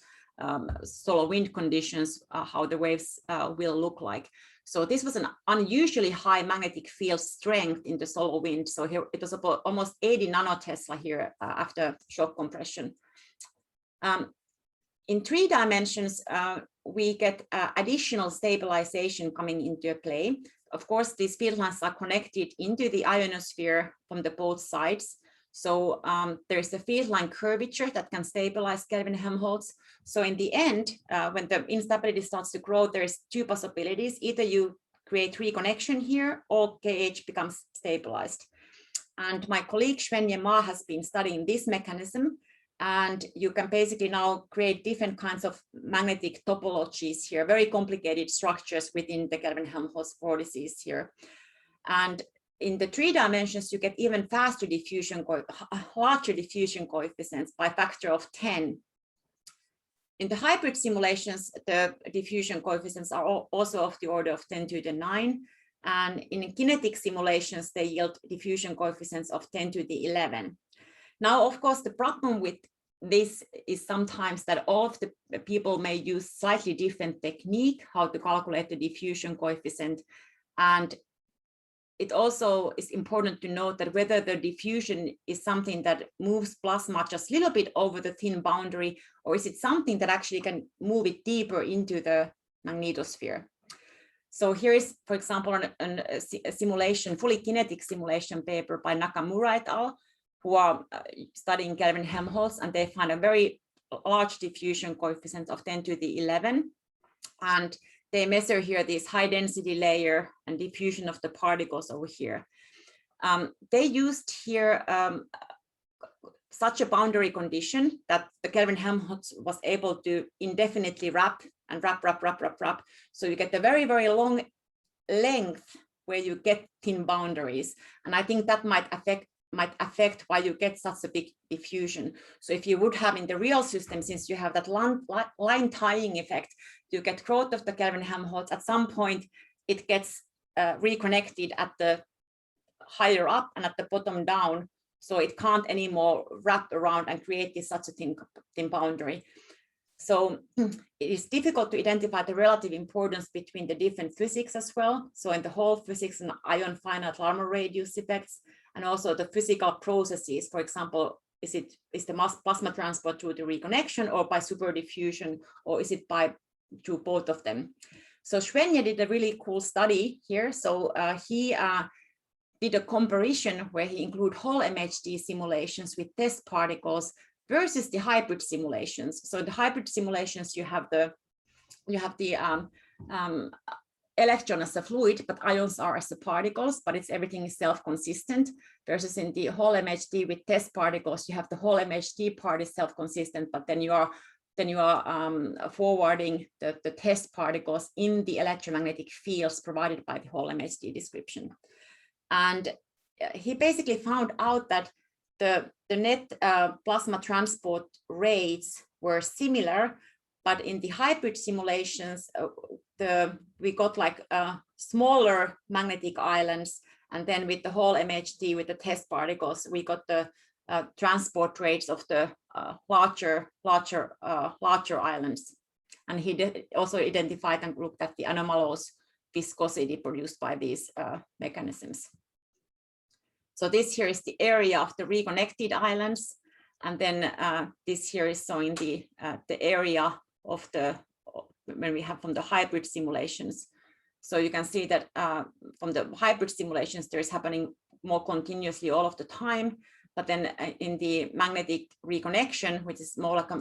solar wind conditions, how the waves will look like. So this was an unusually high magnetic field strength in the solar wind. So here it was about almost 80 nanotesla here after shock compression. In 3 dimensions, we get additional stabilization coming into play. Of course, these field lines are connected into the ionosphere from the both sides. So there's a field line curvature that can stabilize Kelvin-Helmholtz. So in the end, when the instability starts to grow, there's 2 possibilities. Either you create reconnection here or KH becomes stabilized. And my colleague Xuanyan Ma has been studying this mechanism. And you can basically now create different kinds of magnetic topologies here, very complicated structures within the Kelvin-Helmholtz vortices here. And in the 3 dimensions, you get even faster diffusion, larger diffusion coefficients by a factor of 10. In the hybrid simulations, the diffusion coefficients are also of the order of 10 to the 9. And in kinetic simulations, they yield diffusion coefficients of 10 to the 11. Now, of course, the problem with this is sometimes that all of the people may use slightly different technique, how to calculate the diffusion coefficient. And it also is important to note that whether the diffusion is something that moves plasma just a little bit over the thin boundary, or is it something that actually can move it deeper into the magnetosphere. So here is, for example, a simulation, fully kinetic simulation paper by Nakamura et al., who are studying Kelvin-Helmholtz, and they find a very large diffusion coefficient of 10 to the 11. And they measure here this high density layer and diffusion of the particles over here. They used here such a boundary condition that the Kelvin-Helmholtz was able to indefinitely wrap and wrap. So you get a very, very long length where you get thin boundaries. And I think that might affect why you get such a big diffusion. So if you would have in the real system, since you have that line tying effect, you get growth of the Kelvin-Helmholtz. At some point, it gets reconnected at the higher up and at the bottom down. So it can't anymore wrap around and create such a thin boundary. So it is difficult to identify the relative importance between the different physics as well. So in the whole physics and ion finite Larmor radius effects, and also the physical processes. For example, is the plasma transport through the reconnection or by superdiffusion, or is it through both of them? So Svenja did a really cool study here. So he did a comparison where he included whole MHD simulations with test particles versus the hybrid simulations. So the hybrid simulations, you have the electron as a fluid, but ions are as the particles, but everything is self-consistent. Versus in the whole MHD with test particles, you have the whole MHD part is self-consistent, but then you are forwarding the test particles in the electromagnetic fields provided by the whole MHD description. And he basically found out that the net plasma transport rates were similar, but in the hybrid simulations, we got like smaller magnetic islands, and then with the whole MHD with the test particles, we got the transport rates of the larger islands. And he also identified and looked at the anomalous viscosity produced by these mechanisms. So this here is the area of the reconnected islands, and then this here is showing the area of when we have from the hybrid simulations. So you can see that from the hybrid simulations, there is happening more continuously all of the time. But then in the magnetic reconnection, which is more like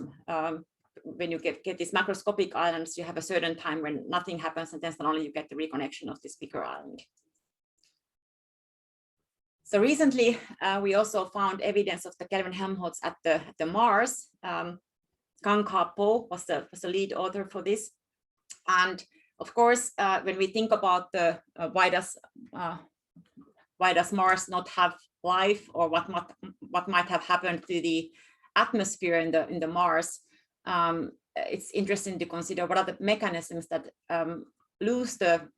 when you get these macroscopic islands, you have a certain time when nothing happens, and then suddenly you get the reconnection of this bigger island. So recently, we also found evidence of the Kelvin-Helmholtz at the Mars. Kang-Ha Po was the lead author for this. And of course, when we think about the why does Mars not have life, or what might have happened to the atmosphere in the Mars, it's interesting to consider what are the mechanisms that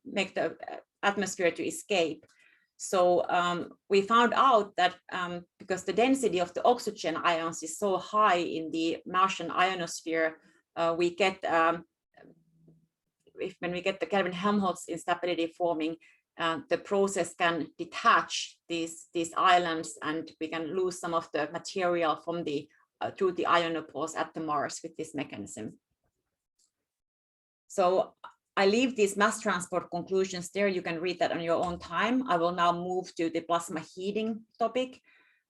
make the atmosphere to escape. So we found out that because the density of the oxygen ions is so high in the Martian ionosphere, we get when we get the Kelvin-Helmholtz instability forming, the process can detach these islands, and we can lose some of the material from through the ionopause at the Mars with this mechanism. So I leave these mass transport conclusions there. You can read that on your own time. I will now move to the plasma heating topic.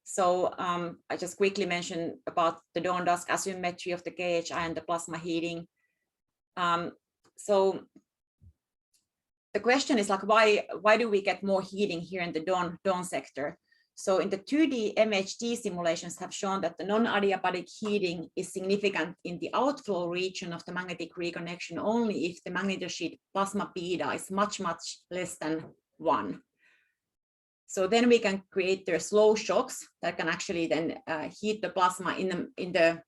So I just quickly mentioned about the dawn-dusk asymmetry of the KHI and the plasma heating. So the question is like, why do we get more heating here in the dawn sector? So in the 2D MHD simulations have shown that the non-adiabatic heating is significant in the outflow region of the magnetic reconnection only if the magnetosheet plasma beta is much less than 1. So then we can create their slow shocks that can actually then heat the plasma in the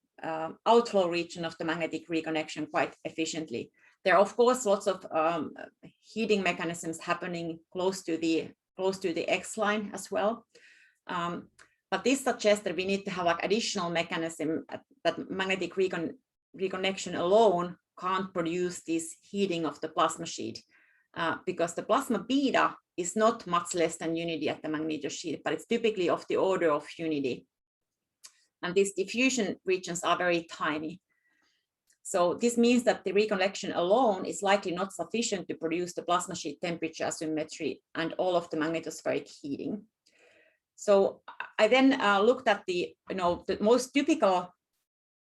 outflow region of the magnetic reconnection quite efficiently. There are of course lots of heating mechanisms happening close to the X line as well. But this suggests that we need to have like additional mechanism that magnetic reconnection alone can't produce this heating of the plasma sheet, because the plasma beta is not much less than unity at the magnetosheet, but it's typically of the order of unity. And these diffusion regions are very tiny. So this means that the reconnection alone is likely not sufficient to produce the plasma sheet temperature asymmetry and all of the magnetospheric heating. So I then looked at the most typical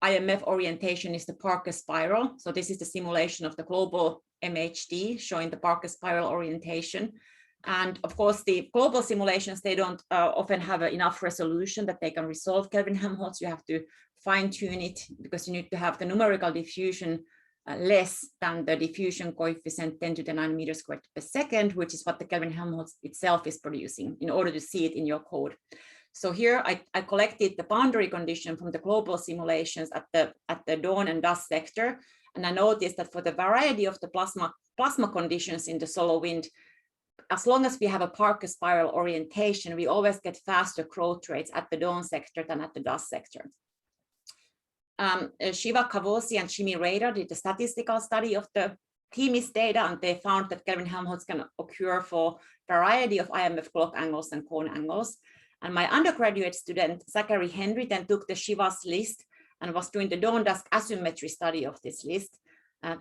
IMF orientation is the Parker spiral. So this is the simulation of the global MHD showing the Parker spiral orientation. And of course, the global simulations, they don't often have enough resolution that they can resolve Kelvin-Helmholtz. You have to fine tune it because you need to have the numerical diffusion less than the diffusion coefficient 10 to the 9 meters squared per second, which is what the Kelvin-Helmholtz itself is producing in order to see it in your code. So here I collected the boundary condition from the global simulations at the dawn and dusk sector. And I noticed that for the variety of the plasma conditions in the solar wind, as long as we have a Parker spiral orientation, we always get faster growth rates at the dawn sector than at the dusk sector. Shiva Kavosi and Shimi Radar did a statistical study of the TMIS data, and they found that Kelvin-Helmholtz can occur for a variety of IMF clock angles and cone angles. And my undergraduate student, Zachary Henry, then took the Shiva's list and was doing the dawn-dusk asymmetry study of this list.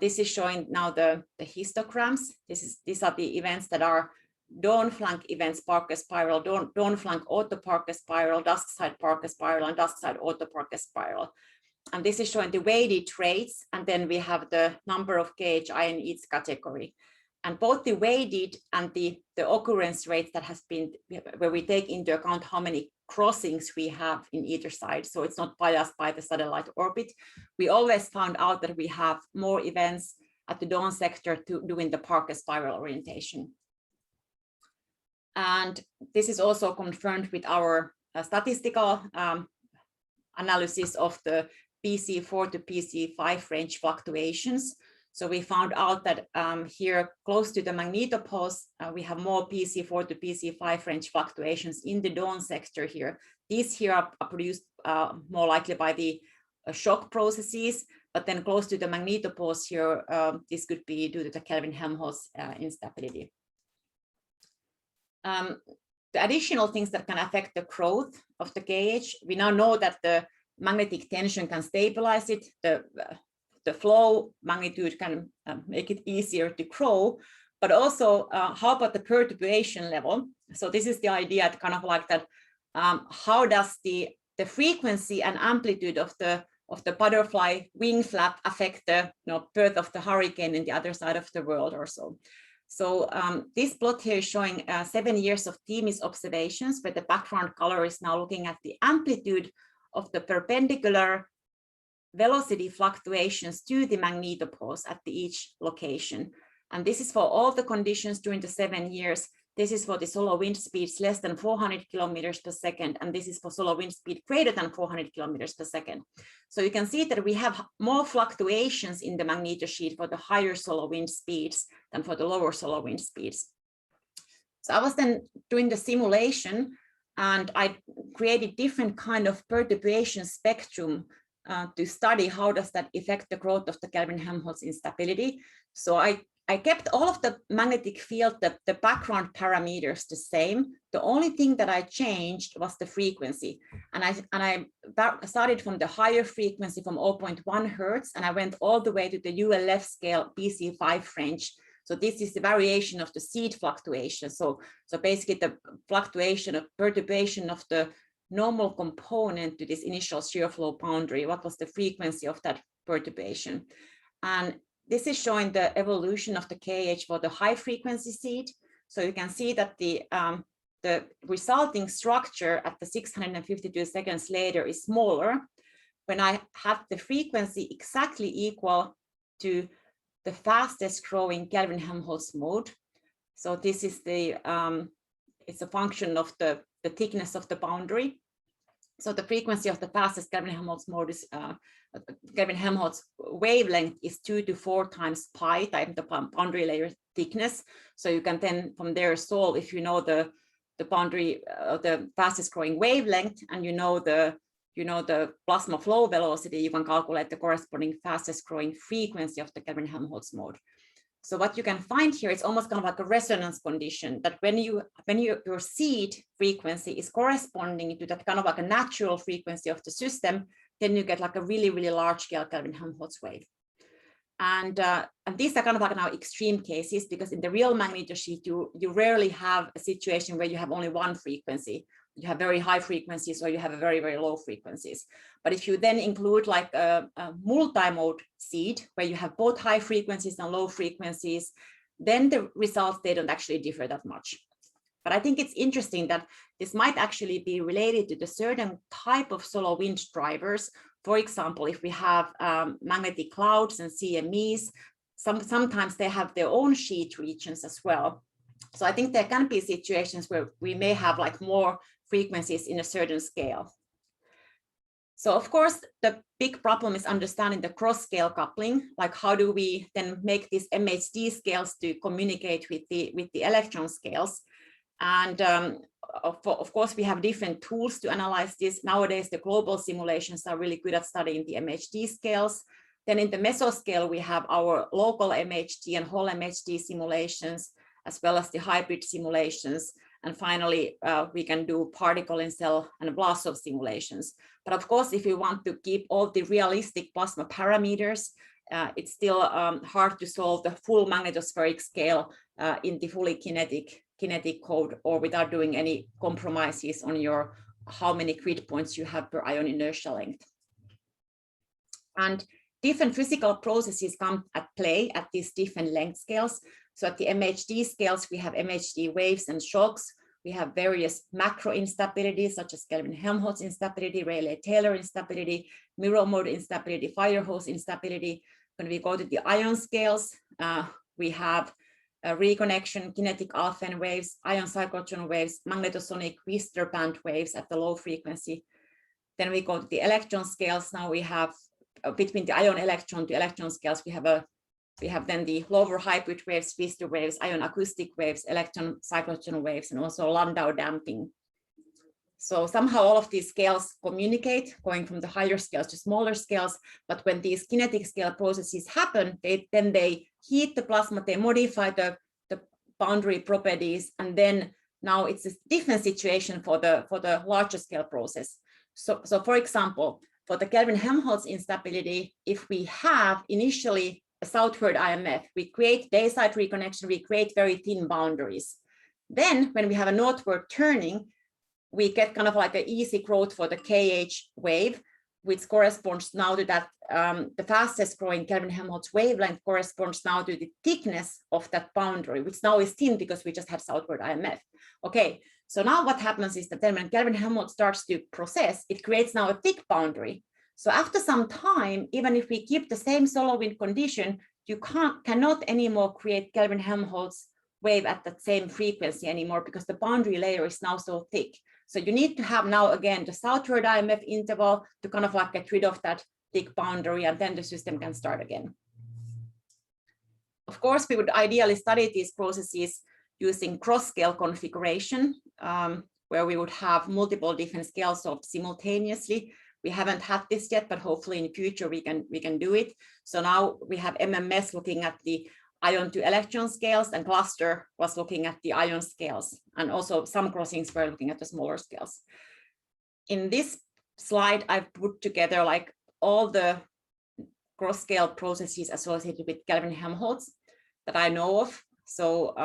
This is showing now the histograms. These are the events that are dawn flank events, Parker spiral, dawn flank auto Parker spiral, dusk side Parker spiral, and dusk side auto Parker spiral. And this is showing the weighted rates, and then we have the number of KHI in each category. And both the weighted and the occurrence rates that has been, where we take into account how many crossings we have in either side, so it's not biased by the satellite orbit. We always found out that we have more events at the dawn sector doing the Parker spiral orientation. And this is also confirmed with our statistical analysis of the PC4 to PC5 range fluctuations. So we found out that here close to the magnetopoles, we have more PC4 to PC5 range fluctuations in the dawn sector here. These here are produced more likely by the shock processes, but then close to the magnetopoles here, this could be due to the Kelvin-Helmholtz instability. The additional things that can affect the growth of the KH, we now know that the magnetic tension can stabilize it, the flow magnitude can make it easier to grow, but also how about the perturbation level? So this is the idea, kind of like that, how does the frequency and amplitude of the butterfly wing flap affect the birth of the hurricane in the other side of the world or so. So this plot here is showing 7 years of TMIS observations, where the background color is now looking at the amplitude of the perpendicular velocity fluctuations to the magnetopoles at each location. And this is for all the conditions during the 7 years. This is for the solar wind speeds less than 400 kilometers per second, and this is for solar wind speed greater than 400 kilometers per second. So you can see that we have more fluctuations in the magnetosheet for the higher solar wind speeds than for the lower solar wind speeds. So I was then doing the simulation, and I created different kind of perturbation spectrum to study how does that affect the growth of the Kelvin-Helmholtz instability. So I kept all of the magnetic field, the background parameters the same. The only thing that I changed was the frequency. And I started from the higher frequency from 0.1 hertz, and I went all the way to the ULF scale PC5 range. So this is the variation of the seed fluctuation. So basically the fluctuation of perturbation of the normal component to this initial shear flow boundary. What was the frequency of that perturbation? And this is showing the evolution of the KH for the high frequency seed. So you can see that the resulting structure at the 652 seconds later is smaller when I have the frequency exactly equal to the fastest growing Kelvin-Helmholtz mode. So this is the it's a function of the thickness of the boundary. So the frequency of the fastest Kelvin-Helmholtz mode is Kelvin-Helmholtz wavelength is 2 to 4 times pi times the boundary layer thickness. So you can then from there solve, if you know the boundary, the fastest growing wavelength, and you know the plasma flow velocity, you can calculate the corresponding fastest growing frequency of the Kelvin-Helmholtz mode. So what you can find here is almost kind of like a resonance condition, that when your seed frequency is corresponding to that kind of like a natural frequency of the system, then you get like a really, really large scale Kelvin-Helmholtz wave. And these are kind of like now extreme cases, because in the real magnetosheet, you rarely have a situation where you have only one frequency. You have very high frequencies or you have a very, very low frequencies. But if you then include like a multi-mode seed where you have both high frequencies and low frequencies, then the results, they don't actually differ that much. But I think it's interesting that this might actually be related to the certain type of solar wind drivers. For example, if we have magnetic clouds and CMEs, sometimes they have their own sheet regions as well. So I think there can be situations where we may have like more frequencies in a certain scale. So of course, the big problem is understanding the cross-scale coupling, like how do we then make these MHD scales to communicate with the electron scales. And of course, we have different tools to analyze this. Nowadays, the global simulations are really good at studying the MHD scales. Then in the mesoscale, we have our local MHD and whole MHD simulations, as well as the hybrid simulations. And finally, we can do particle in cell and Vlasov simulations. But of course, if you want to keep all the realistic plasma parameters, it's still hard to solve the full magnetospheric scale in the fully kinetic code, or without doing any compromises on your how many grid points you have per ion inertial length. And different physical processes come at play at these different length scales. So at the MHD scales, we have MHD waves and shocks. We have various macro instabilities, such as Kelvin-Helmholtz instability, Rayleigh-Taylor instability, mirror mode instability, fire hose instability. When we go to the ion scales, we have reconnection, kinetic Alfvén waves, ion cyclotron waves, magnetosonic Wistar band waves at the low frequency. Then we go to the electron scales. Now we have between the ion electron to electron scales, we have then the lower hybrid waves, Wistar waves, ion acoustic waves, electron cyclotron waves, and also Landau damping. So somehow all of these scales communicate, going from the higher scales to smaller scales. But when these kinetic scale processes happen, then they heat the plasma, they modify the boundary properties, and then now it's a different situation for the larger scale process. So for example, for the Kelvin-Helmholtz instability, if we have initially a southward IMF, we create day-side reconnection, we create very thin boundaries. Then when we have a northward turning, we get kind of like an easy growth for the KH wave, which corresponds now to that, the fastest growing Kelvin-Helmholtz wavelength corresponds now to the thickness of that boundary, which now is thin because we just had southward IMF. Okay, so now what happens is that then when Kelvin-Helmholtz starts to process, it creates now a thick boundary. So after some time, even if we keep the same solar wind condition, you cannot anymore create Kelvin-Helmholtz wave at that same frequency anymore, because the boundary layer is now so thick. So you need to have now again the southward IMF interval to kind of like get rid of that thick boundary, and then the system can start again. Of course, we would ideally study these processes using cross-scale configuration, where we would have multiple different scales of simultaneously. We haven't had this yet, but hopefully in the future we can do it. So now we have MMS looking at the ion to electron scales, and cluster was looking at the ion scales, and also some crossings were looking at the smaller scales. In this slide, I've put together like all the cross-scale processes associated with Kelvin-Helmholtz that I know of. So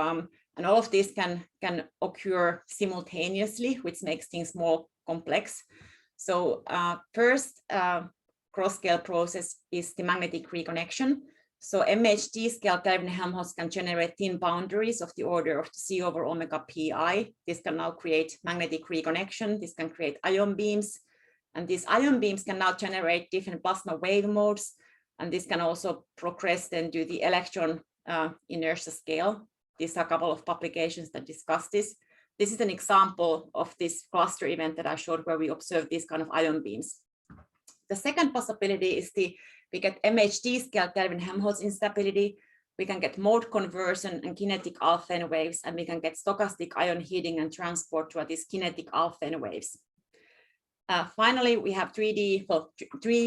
and all of these can occur simultaneously, which makes things more complex. So first cross-scale process is the magnetic reconnection. So MHD scale Kelvin-Helmholtz can generate thin boundaries of the order of C over omega pi. This can now create magnetic reconnection. This can create ion beams. And these ion beams can now generate different plasma wave modes. And this can also progress then to the electron inertia scale. These are a couple of publications that discuss this. this is an example of this cluster event that I showed where we observe these kind of ion beams. The second possibility is we get MHD scale Kelvin-Helmholtz instability. We can get mode conversion and kinetic alpha waves, and we can get stochastic ion heating and transport to these kinetic alpha waves. Finally, we have MHD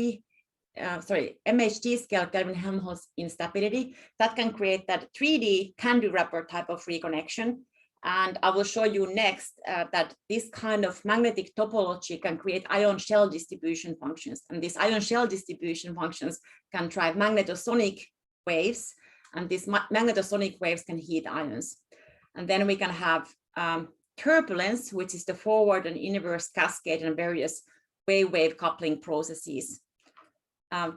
scale Kelvin-Helmholtz instability that can create that 3D candy wrapper type of reconnection. And I will show you next that this kind of magnetic topology can create ion shell distribution functions. And these ion shell distribution functions can drive magnetosonic waves, and these magnetosonic waves can heat ions. And then we can have turbulence, which is the forward and inverse cascade and various wave-wave coupling processes.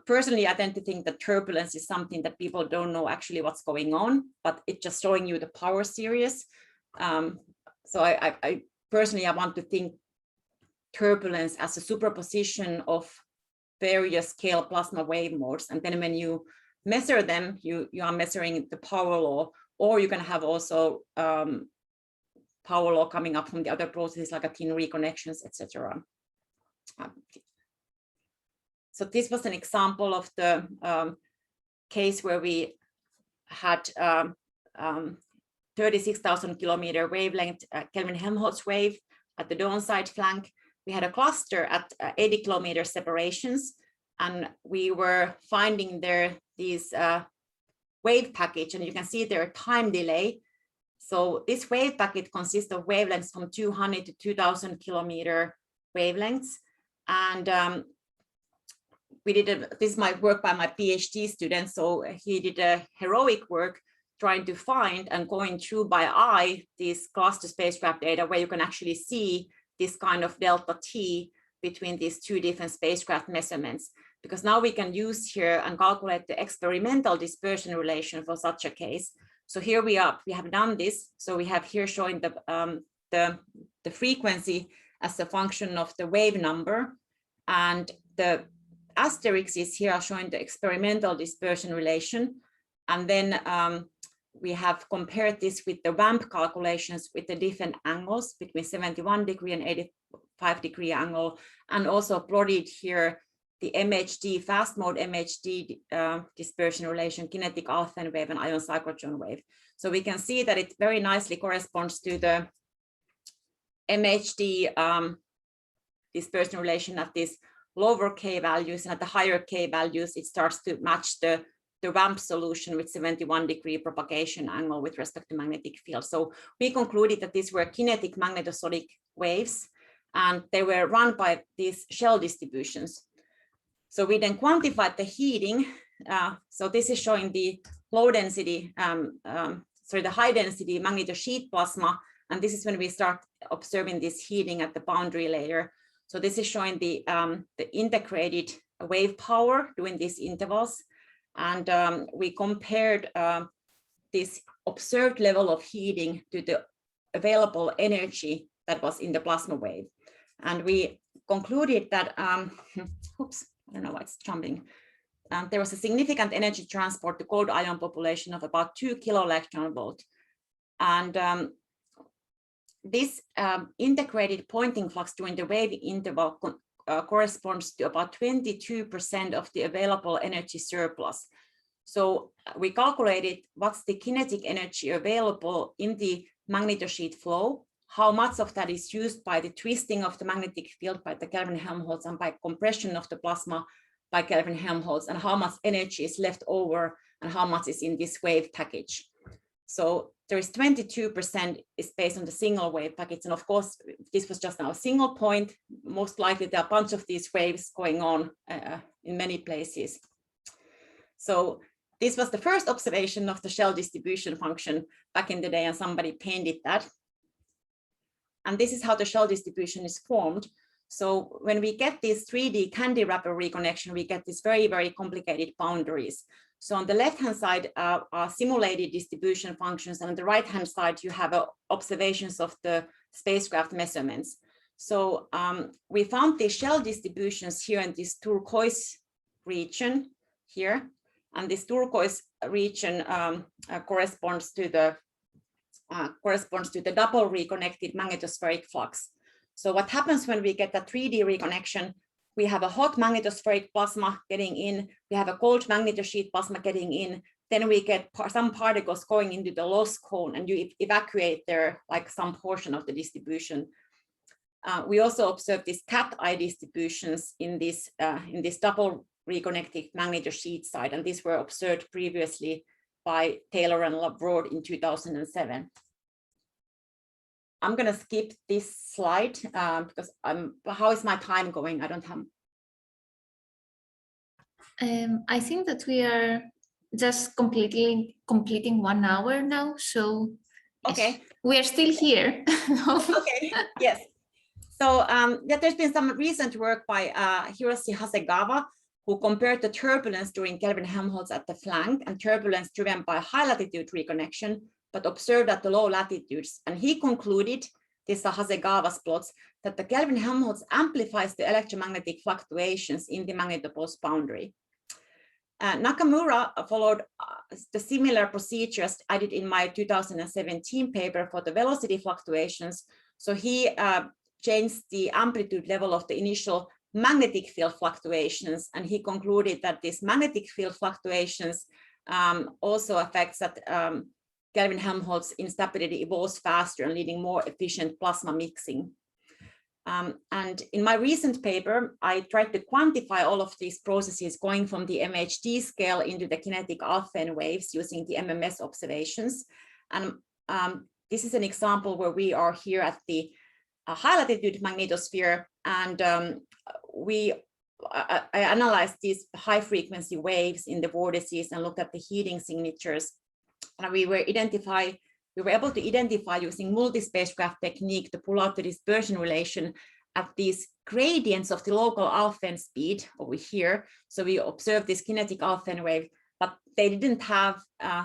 Personally, I tend to think that turbulence is something that people don't know actually what's going on, but it's just showing you the power series. So I personally, I want to think turbulence as a superposition of various scale plasma wave modes. And then when you measure them, you are measuring the power law, or you can have also power law coming up from the other processes like thin reconnections, etc. So this was an example of the case where we had 36,000 kilometer wavelength Kelvin-Helmholtz wave at the dawn side flank. We had a cluster at 80 kilometer separations, and we were finding there these wave package, and you can see their time delay. So this wave packet consists of wavelengths from 200 to 2000 kilometer wavelengths. And we did this is my work by my PhD student. So he did a heroic work trying to find and going through by eye these cluster spacecraft data where you can actually see this kind of delta T between these two different spacecraft measurements. Because now we can use here and calculate the experimental dispersion relation for such a case. So here we have done this. So we have here showing the frequency as a function of the wave number, and the asterisks here are showing the experimental dispersion relation. And then we have compared this with the WAMP calculations with the different angles between 71 degree and 85 degree angle, and also plotted here the MHD, fast mode MHD dispersion relation, kinetic alpha wave and ion cyclotron wave. So we can see that it very nicely corresponds to the MHD dispersion relation at these lower K values, and at the higher K values, it starts to match the WAMP solution with 71 degree propagation angle with respect to magnetic field. So we concluded that these were kinetic magnetosonic waves, and they were run by these shell distributions. So we then quantified the heating. So this is showing the low density, the high density magnetosheet plasma. And this is when we start observing this heating at the boundary layer. So this is showing the integrated wave power during these intervals. And we compared this observed level of heating to the available energy that was in the plasma wave. And we concluded that, oops, I don't know why it's jumping. There was a significant energy transport to cold ion population of about 2 kilo-electron volt. And this integrated Poynting flux during the wave interval corresponds to about 22% of the available energy surplus. So we calculated what's the kinetic energy available in the magnetosheet flow, how much of that is used by the twisting of the magnetic field by the Kelvin-Helmholtz and by compression of the plasma by Kelvin-Helmholtz, and how much energy is left over and how much is in this wave package. So there is 22% is based on the single wave package. And of course, this was just now a single point. Most likely there are a bunch of these waves going on in many places. So this was the first observation of the shell distribution function back in the day, and somebody painted that. And this is how the shell distribution is formed. So when we get this 3D candy wrapper reconnection, we get these very, very complicated boundaries. So on the left-hand side are simulated distribution functions, and on the right-hand side, you have observations of the spacecraft measurements. So we found the shell distributions here in this turquoise region here, and this turquoise region corresponds to the corresponds to the double reconnected magnetospheric flux. So what happens when we get a 3D reconnection? We have a hot magnetospheric plasma getting in, we have a cold magnetosheet plasma getting in, then we get some particles going into the loss cone and you evacuate there like some portion of the distribution. We also observe these cat-eye distributions in this double reconnected magnetosheet side, and these were observed previously by Taylor and Laborde in 2007. I'm going to skip this slide because how is my time going? I don't have. I think that we are just completing 1 hour now, so okay, yes, we are still here. Okay, yes. So yeah, there's been some recent work by Hiroshi Hasegawa, who compared the turbulence during Kelvin-Helmholtz at the flank and turbulence driven by high latitude reconnection, but observed at the low latitudes. And he concluded, these are Hasegawa's plots, that the Kelvin-Helmholtz amplifies the electromagnetic fluctuations in the magnetopause boundary. Nakamura followed the similar procedures I did in my 2017 paper for the velocity fluctuations. So he changed the amplitude level of the initial magnetic field fluctuations, and he concluded that these magnetic field fluctuations also affects that Kelvin-Helmholtz instability evolves faster and leading more efficient plasma mixing. And in my recent paper, I tried to quantify all of these processes going from the MHD scale into the kinetic alpha waves using the MMS observations. And this is an example where we are here at the high latitude magnetosphere, and I analyzed these high frequency waves in the vortices and looked at the heating signatures. And we were able to identify using multi-spacecraft technique to pull out the dispersion relation at these gradients of the local alpha speed over here. So we observed this kinetic alpha wave, but they didn't have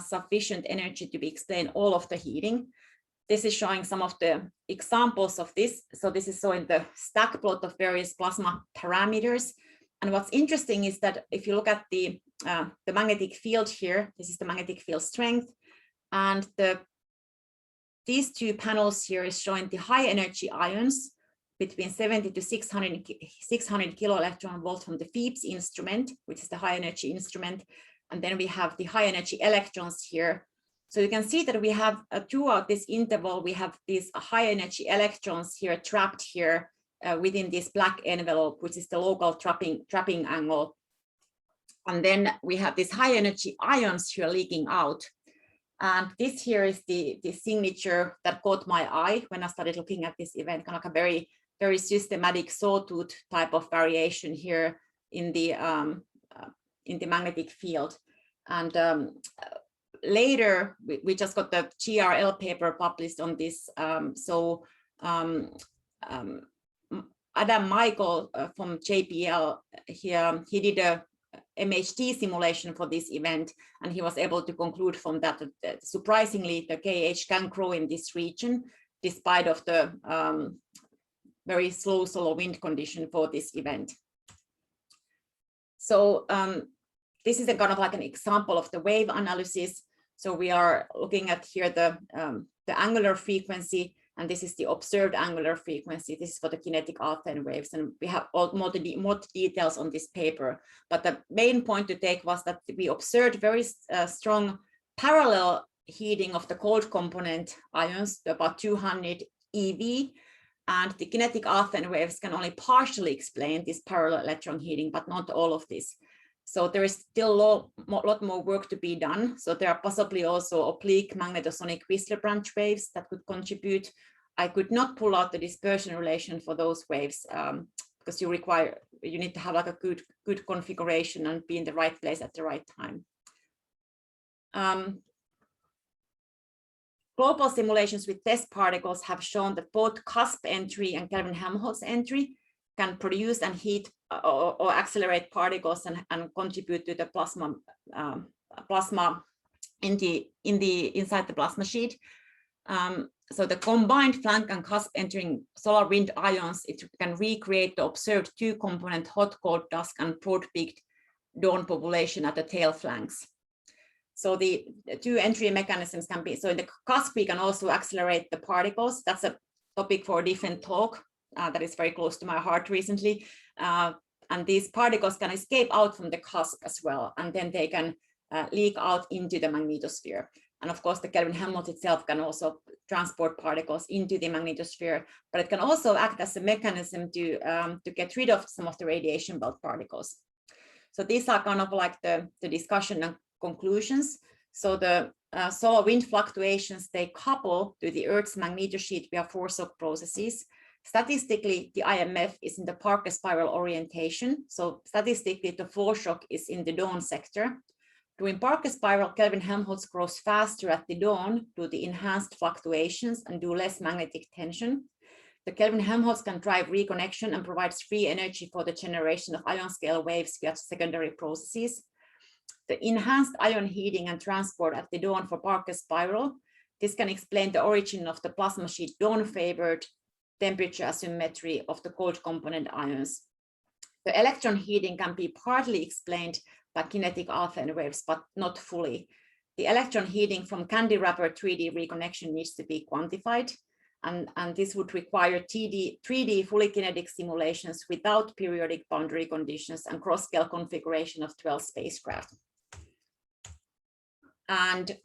sufficient energy to explain all of the heating. This is showing some of the examples of this. So this is showing the stack plot of various plasma parameters. And what's interesting is that if you look at the magnetic field here, this is the magnetic field strength, and these two panels here is showing the high energy ions between 70 to 600 kilo electron volt from the Phoebs instrument, which is the high energy instrument. And then we have the high energy electrons here. So you can see that we have throughout this interval, we have these high energy electrons here trapped here within this black envelope, which is the local trapping angle. And then we have these high energy ions here leaking out. And this here is the signature that caught my eye when I started looking at this event, kind of like a very, very systematic sawtooth type of variation here in the magnetic field. And later, we just got the GRL paper published on this. Adam Michael from JPL, he did a MHD simulation for this event, and he was able to conclude from that that surprisingly the KH can grow in this region despite of the very slow solar wind condition for this event. So this is a kind of like an example of the wave analysis. So we are looking at here the angular frequency, and this is the observed angular frequency. This is for the kinetic alpha waves, and we have more details on this paper. But the main point to take was that we observed very strong parallel heating of the cold component ions to about 200 EV, and the kinetic alpha waves can only partially explain this parallel electron heating, but not all of this. So there is still a lot more work to be done. So there are possibly also oblique magnetosonic Whistler branch waves that could contribute. I could not pull out the dispersion relation for those waves because you need to have like a good configuration and be in the right place at the right time. Global simulations with test particles have shown that both cusp entry and Kelvin-Helmholtz entry can produce and heat or accelerate particles and contribute to the plasma inside the plasma sheet. So the combined flank and cusp entering solar wind ions, it can recreate the observed two-component hot, cold, dusk, and broad-peaked dawn population at the tail flanks. So the two entry mechanisms can be, so in the cusp, we can also accelerate the particles. That's a topic for a different talk that is very close to my heart recently. And these particles can escape out from the cusp as well, and then they can leak out into the magnetosphere. And of course, the Kelvin-Helmholtz itself can also transport particles into the magnetosphere, but it can also act as a mechanism to get rid of some of the radiation belt particles. So these are kind of like the discussion and conclusions. So the solar wind fluctuations, they couple to the Earth's magnetosheet via four-shock processes. Statistically, the IMF is in the Parker spiral orientation. So statistically, the four-shock is in the dawn sector. During Parker spiral, Kelvin-Helmholtz grows faster at the dawn due to the enhanced fluctuations and due less magnetic tension. The Kelvin-Helmholtz can drive reconnection and provides free energy for the generation of ion scale waves via secondary processes. The enhanced ion heating and transport at the dawn for Parker spiral, this can explain the origin of the plasma sheet dawn-favored temperature asymmetry of the cold component ions. The electron heating can be partly explained by kinetic alpha waves, but not fully. The electron heating from candy wrapper 3D reconnection needs to be quantified, and this would require 3D fully kinetic simulations without periodic boundary conditions and cross-scale configuration of 12 spacecraft. And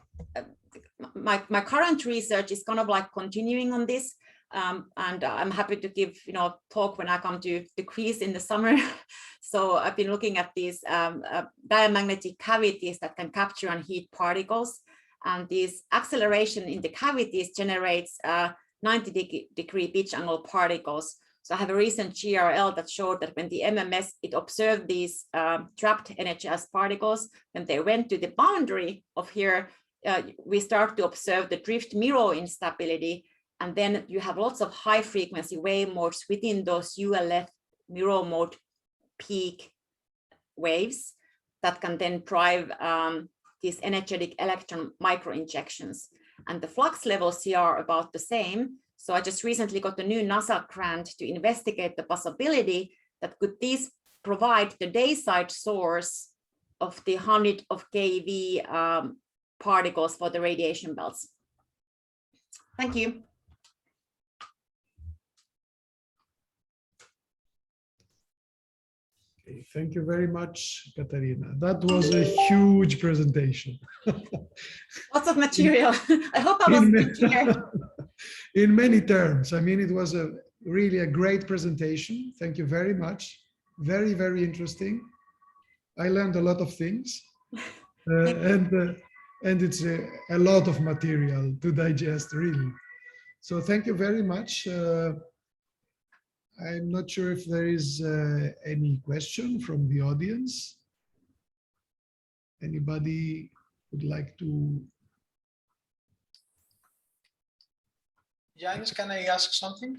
my current research is kind of like continuing on this, and I'm happy to give talk when I come to Greece in the summer. So I've been looking at these diamagnetic cavities that can capture and heat particles, and this acceleration in the cavities generates 90-degree pitch angle particles. So I have a recent GRL that showed that when the MMS, it observed these trapped energized particles, when they went to the boundary of here, we start to observe the drift mirror instability. And then you have lots of high frequency wave modes within those ULF mirror mode peak waves that can then drive these energetic electron micro-injections. And the flux levels here are about the same. So I just recently got a new NASA grant to investigate the possibility that could these provide the day-side source of the 100 of keV particles for the radiation belts. Thank you. Okay, thank you very much, Katariina. That was a huge presentation. Lots of material. I hope I was clear. In many terms. I mean, it was really a great presentation. Thank you very much. Very, very interesting. I learned a lot of things. And it's a lot of material to digest, really. So thank you very much. I'm not sure if there is any question from the audience. Anybody would like to? Yanis, can I ask something?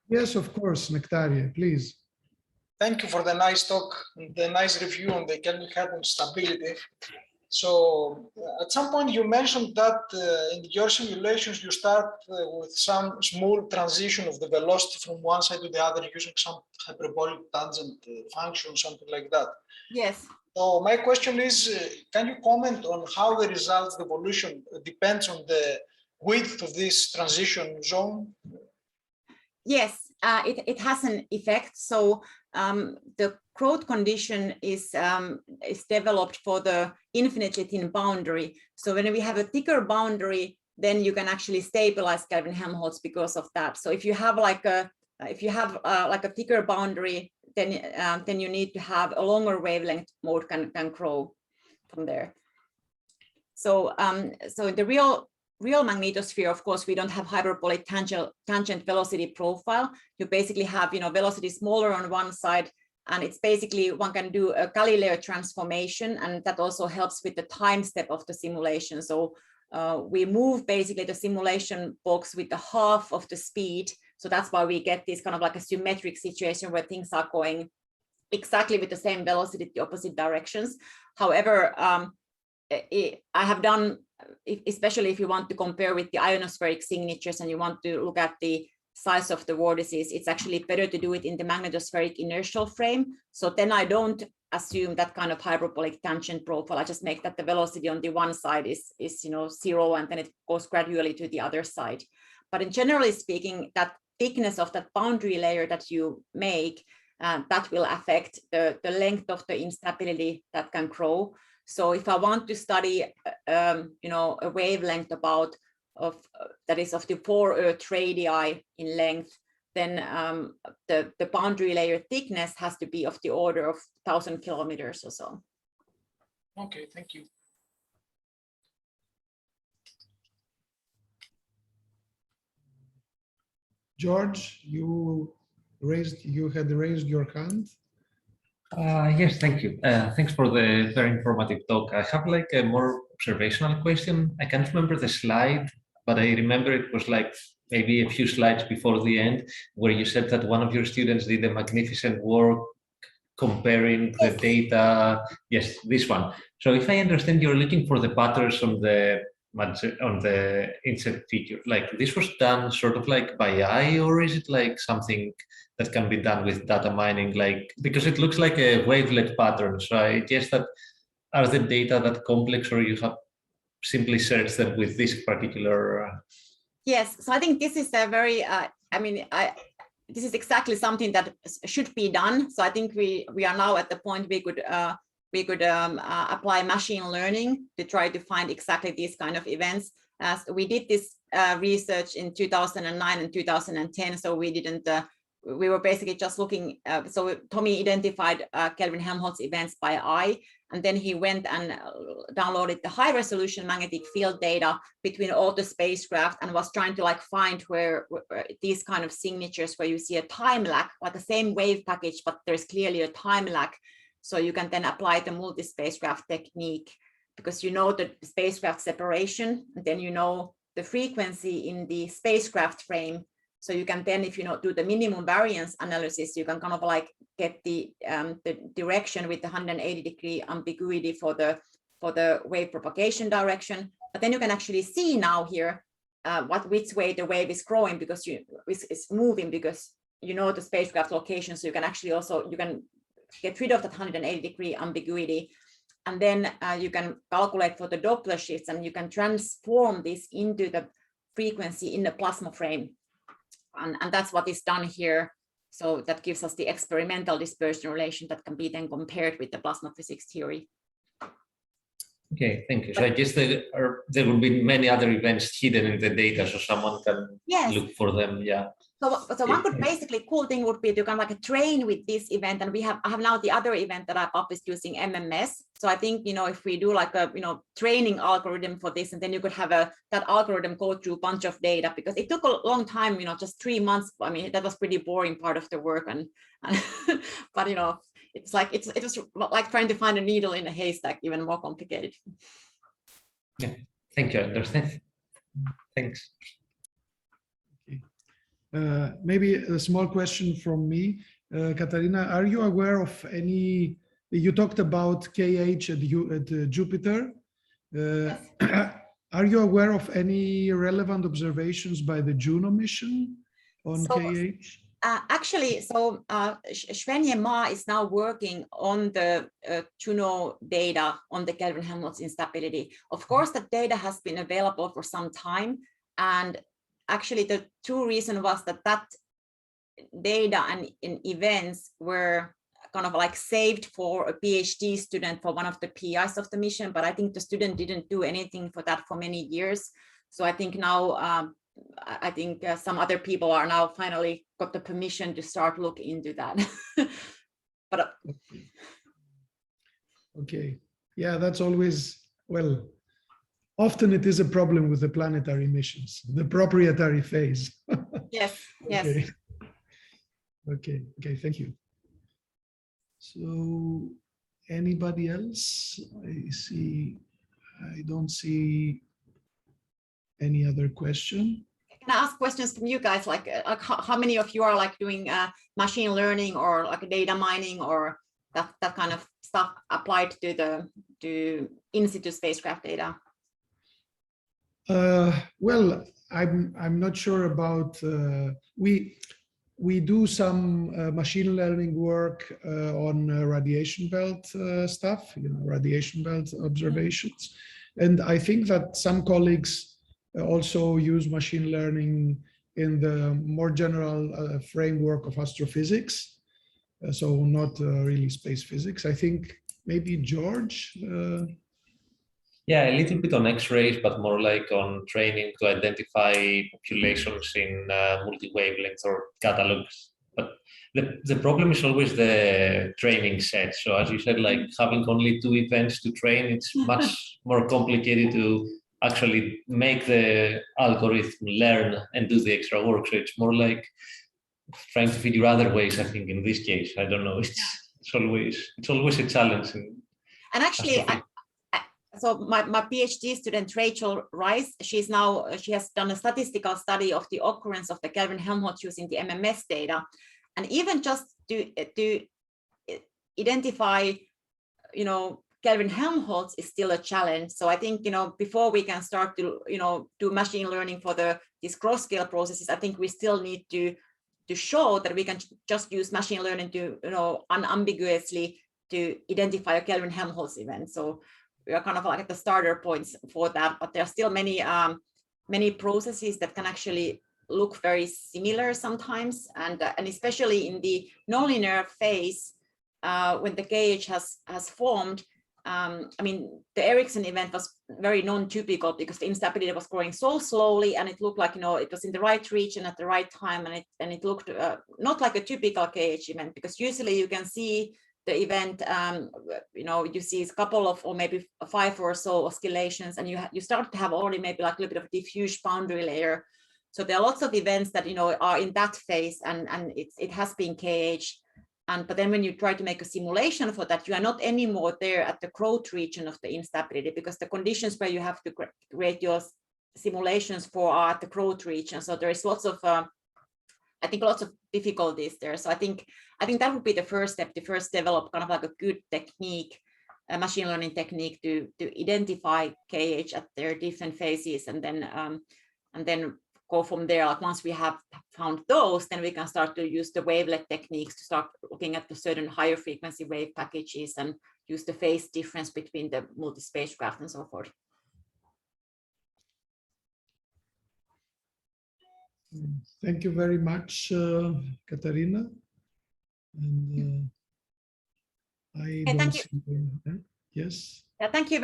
Yes, of course, Nykyri, please. Thank you for the nice talk, the nice review on the Kelvin-Helmholtz stability. So at some point you mentioned that in your simulations you start with some small transition of the velocity from one side to the other using some hyperbolic tangent function, something like that. Yes. So my question is, can you comment on how the results, the evolution depends on the width of this transition zone? Yes, it has an effect. So the growth condition is developed for the infinitely thin boundary. So when we have a thicker boundary, then you can actually stabilize Kelvin-Helmholtz because of that. So if you have like a thicker boundary, then you need to have a longer wavelength mode can grow from there. So so in the real magnetosphere, of course, we don't have hyperbolic tangent velocity profile. You basically have, velocity smaller on one side, and it's basically one can do a Galileo transformation, and that also helps with the time step of the simulation. So we move basically the simulation box with the half of the speed. So that's why we get this kind of like a symmetric situation where things are going exactly with the same velocity, the opposite directions. However, I have done, especially if you want to compare with the ionospheric signatures and you want to look at the size of the vortices, it's actually better to do it in the magnetospheric inertial frame. So then I don't assume that kind of hyperbolic tangent profile. I just make that the velocity on the one side is 0, and then it goes gradually to the other side. But in generally speaking, that thickness of that boundary layer that you make, that will affect the length of the instability that can grow. So if I want to study, a wavelength that is of the 4 Earth radii in length, then the boundary layer thickness has to be of the order of 1,000 kilometers or so. Okay, thank you. George, you had raised your hand. Yes, thank you. Thanks for the very informative talk. I have like a more observational question. I can't remember the slide, but I remember it was like maybe a few slides before the end, where you said that one of your students did a magnificent work comparing the data. Yes, this one. So if I understand, you're looking for the patterns on the insert figure. Like this was done sort of like by eye, or is it like something that can be done with data mining? Like, because it looks like a wavelet pattern. So I guess that are the data that complex, or you have simply searched them with this particular? Yes, so I think this is a very, this is exactly something that should be done. So I think we are now at the point we could apply machine learning to try to find exactly these kind of events. We did this research in 2009 and 2010, so we didn't. We were basically just looking. So Tommy identified Kelvin-Helmholtz events by eye, and then he went and downloaded the high resolution magnetic field data between all the spacecraft and was trying to like find where these kind of signatures where you see a time lag, like the same wave package, but there's clearly a time lag. So you can then apply the multi-spacecraft technique, because you know the spacecraft separation, and then you know the frequency in the spacecraft frame. So you can then, if you do the minimum variance analysis, you can kind of like get the direction with the 180-degree ambiguity for the wave propagation direction. But then you can actually see now here which way the wave is growing, because it's moving, because you know the spacecraft location. So you can actually also get rid of that 180-degree ambiguity, and then you can calculate for the Doppler shifts, and you can transform this into the frequency in the plasma frame, and that's what is done here. So that gives us the experimental dispersion relation that can be then compared with the plasma physics theory. Okay, thank you. So I guess there will be many other events hidden in the data, so someone can look for them. Yeah. So one good basically cool thing would be to kind of like train with this event, and I have now the other event that I published using MMS. So I think if we do like a training algorithm for this, and then you could have that algorithm go through a bunch of data, because it took a long time, just 3 months. I mean, that was pretty boring part of the work, and but it's like it was like trying to find a needle in a haystack, even more complicated. Yeah, thank you. I understand. Thanks. Maybe a small question from me. Katariina, are you aware of any, you talked about KH at Jupiter. Yes. Are you aware of any relevant observations by the Juno mission on KH? Actually, so Svenje Ma is now working on the Juno data on the Kelvin-Helmholtz instability. Of course, that data has been available for some time, and actually the true reason was that data and events were kind of like saved for a PhD student for one of the PIs of the mission, but I think the student didn't do anything for that for many years. So I think now some other people are now finally got the permission to start looking into that. But okay, yeah, that's always, well, often it is a problem with the planetary missions, the proprietary phase. yes, Okay. yes. Okay, thank you. So anybody else? I don't see any other question. Can I ask questions from you guys? Like how many of you are like doing machine learning or like data mining or that kind of stuff applied to the in situ spacecraft data? Well, I'm not sure about we do some machine learning work on radiation belt stuff, radiation belt observations, and I think that some colleagues also use machine learning in the more general framework of astrophysics, so not really space physics. I think maybe George. Yeah, a little bit on X-rays, but more like on training to identify populations in multi-wavelength or catalogs. But the problem is always the training set. So as you said, like having only 2 events to train, it's much more complicated to actually make the algorithm learn and do the extra work. So it's more like trying to figure other ways, I think, in this case. I don't know. It's always a challenge. And actually, so my PhD student, Rachel Rice, she has done a statistical study of the occurrence of the Kelvin-Helmholtz using the MMS data. And even just to identify, Kelvin-Helmholtz is still a challenge. So I think, before we can start to, do machine learning for these cross-scale processes, I think we still need to show that we can just use machine learning to, unambiguously to identify a Kelvin-Helmholtz event. So we are kind of like at the starter points for that, but there are still many processes that can actually look very similar sometimes, and especially in the nonlinear phase, when the KH has formed. I mean, the Ericsson event was very non-typical because the instability was growing so slowly, and it looked like it was in the right region at the right time, and it looked not like a typical KH event, because usually you can see the event, you see a couple of, or maybe 5 or so oscillations, and you start to have already maybe like a little bit of diffuse boundary layer. So there are lots of events that are in that phase, and it has been KH. But then when you try to make a simulation for that, you are not anymore there at the growth region of the instability, because the conditions where you have to create your simulations for are at the growth region. So there is lots of lots of difficulties there. So I think that would be the first step, to first develop kind of like a good technique, a machine learning technique to identify KH at their different phases, and then go from there. Like once we have found those, then we can start to use the wavelet techniques to start looking at the certain higher frequency wave packages and use the phase difference between the multi-spacecraft and so forth. Thank you very much, Katariina. And I don't see. Yes. Yeah, thank you.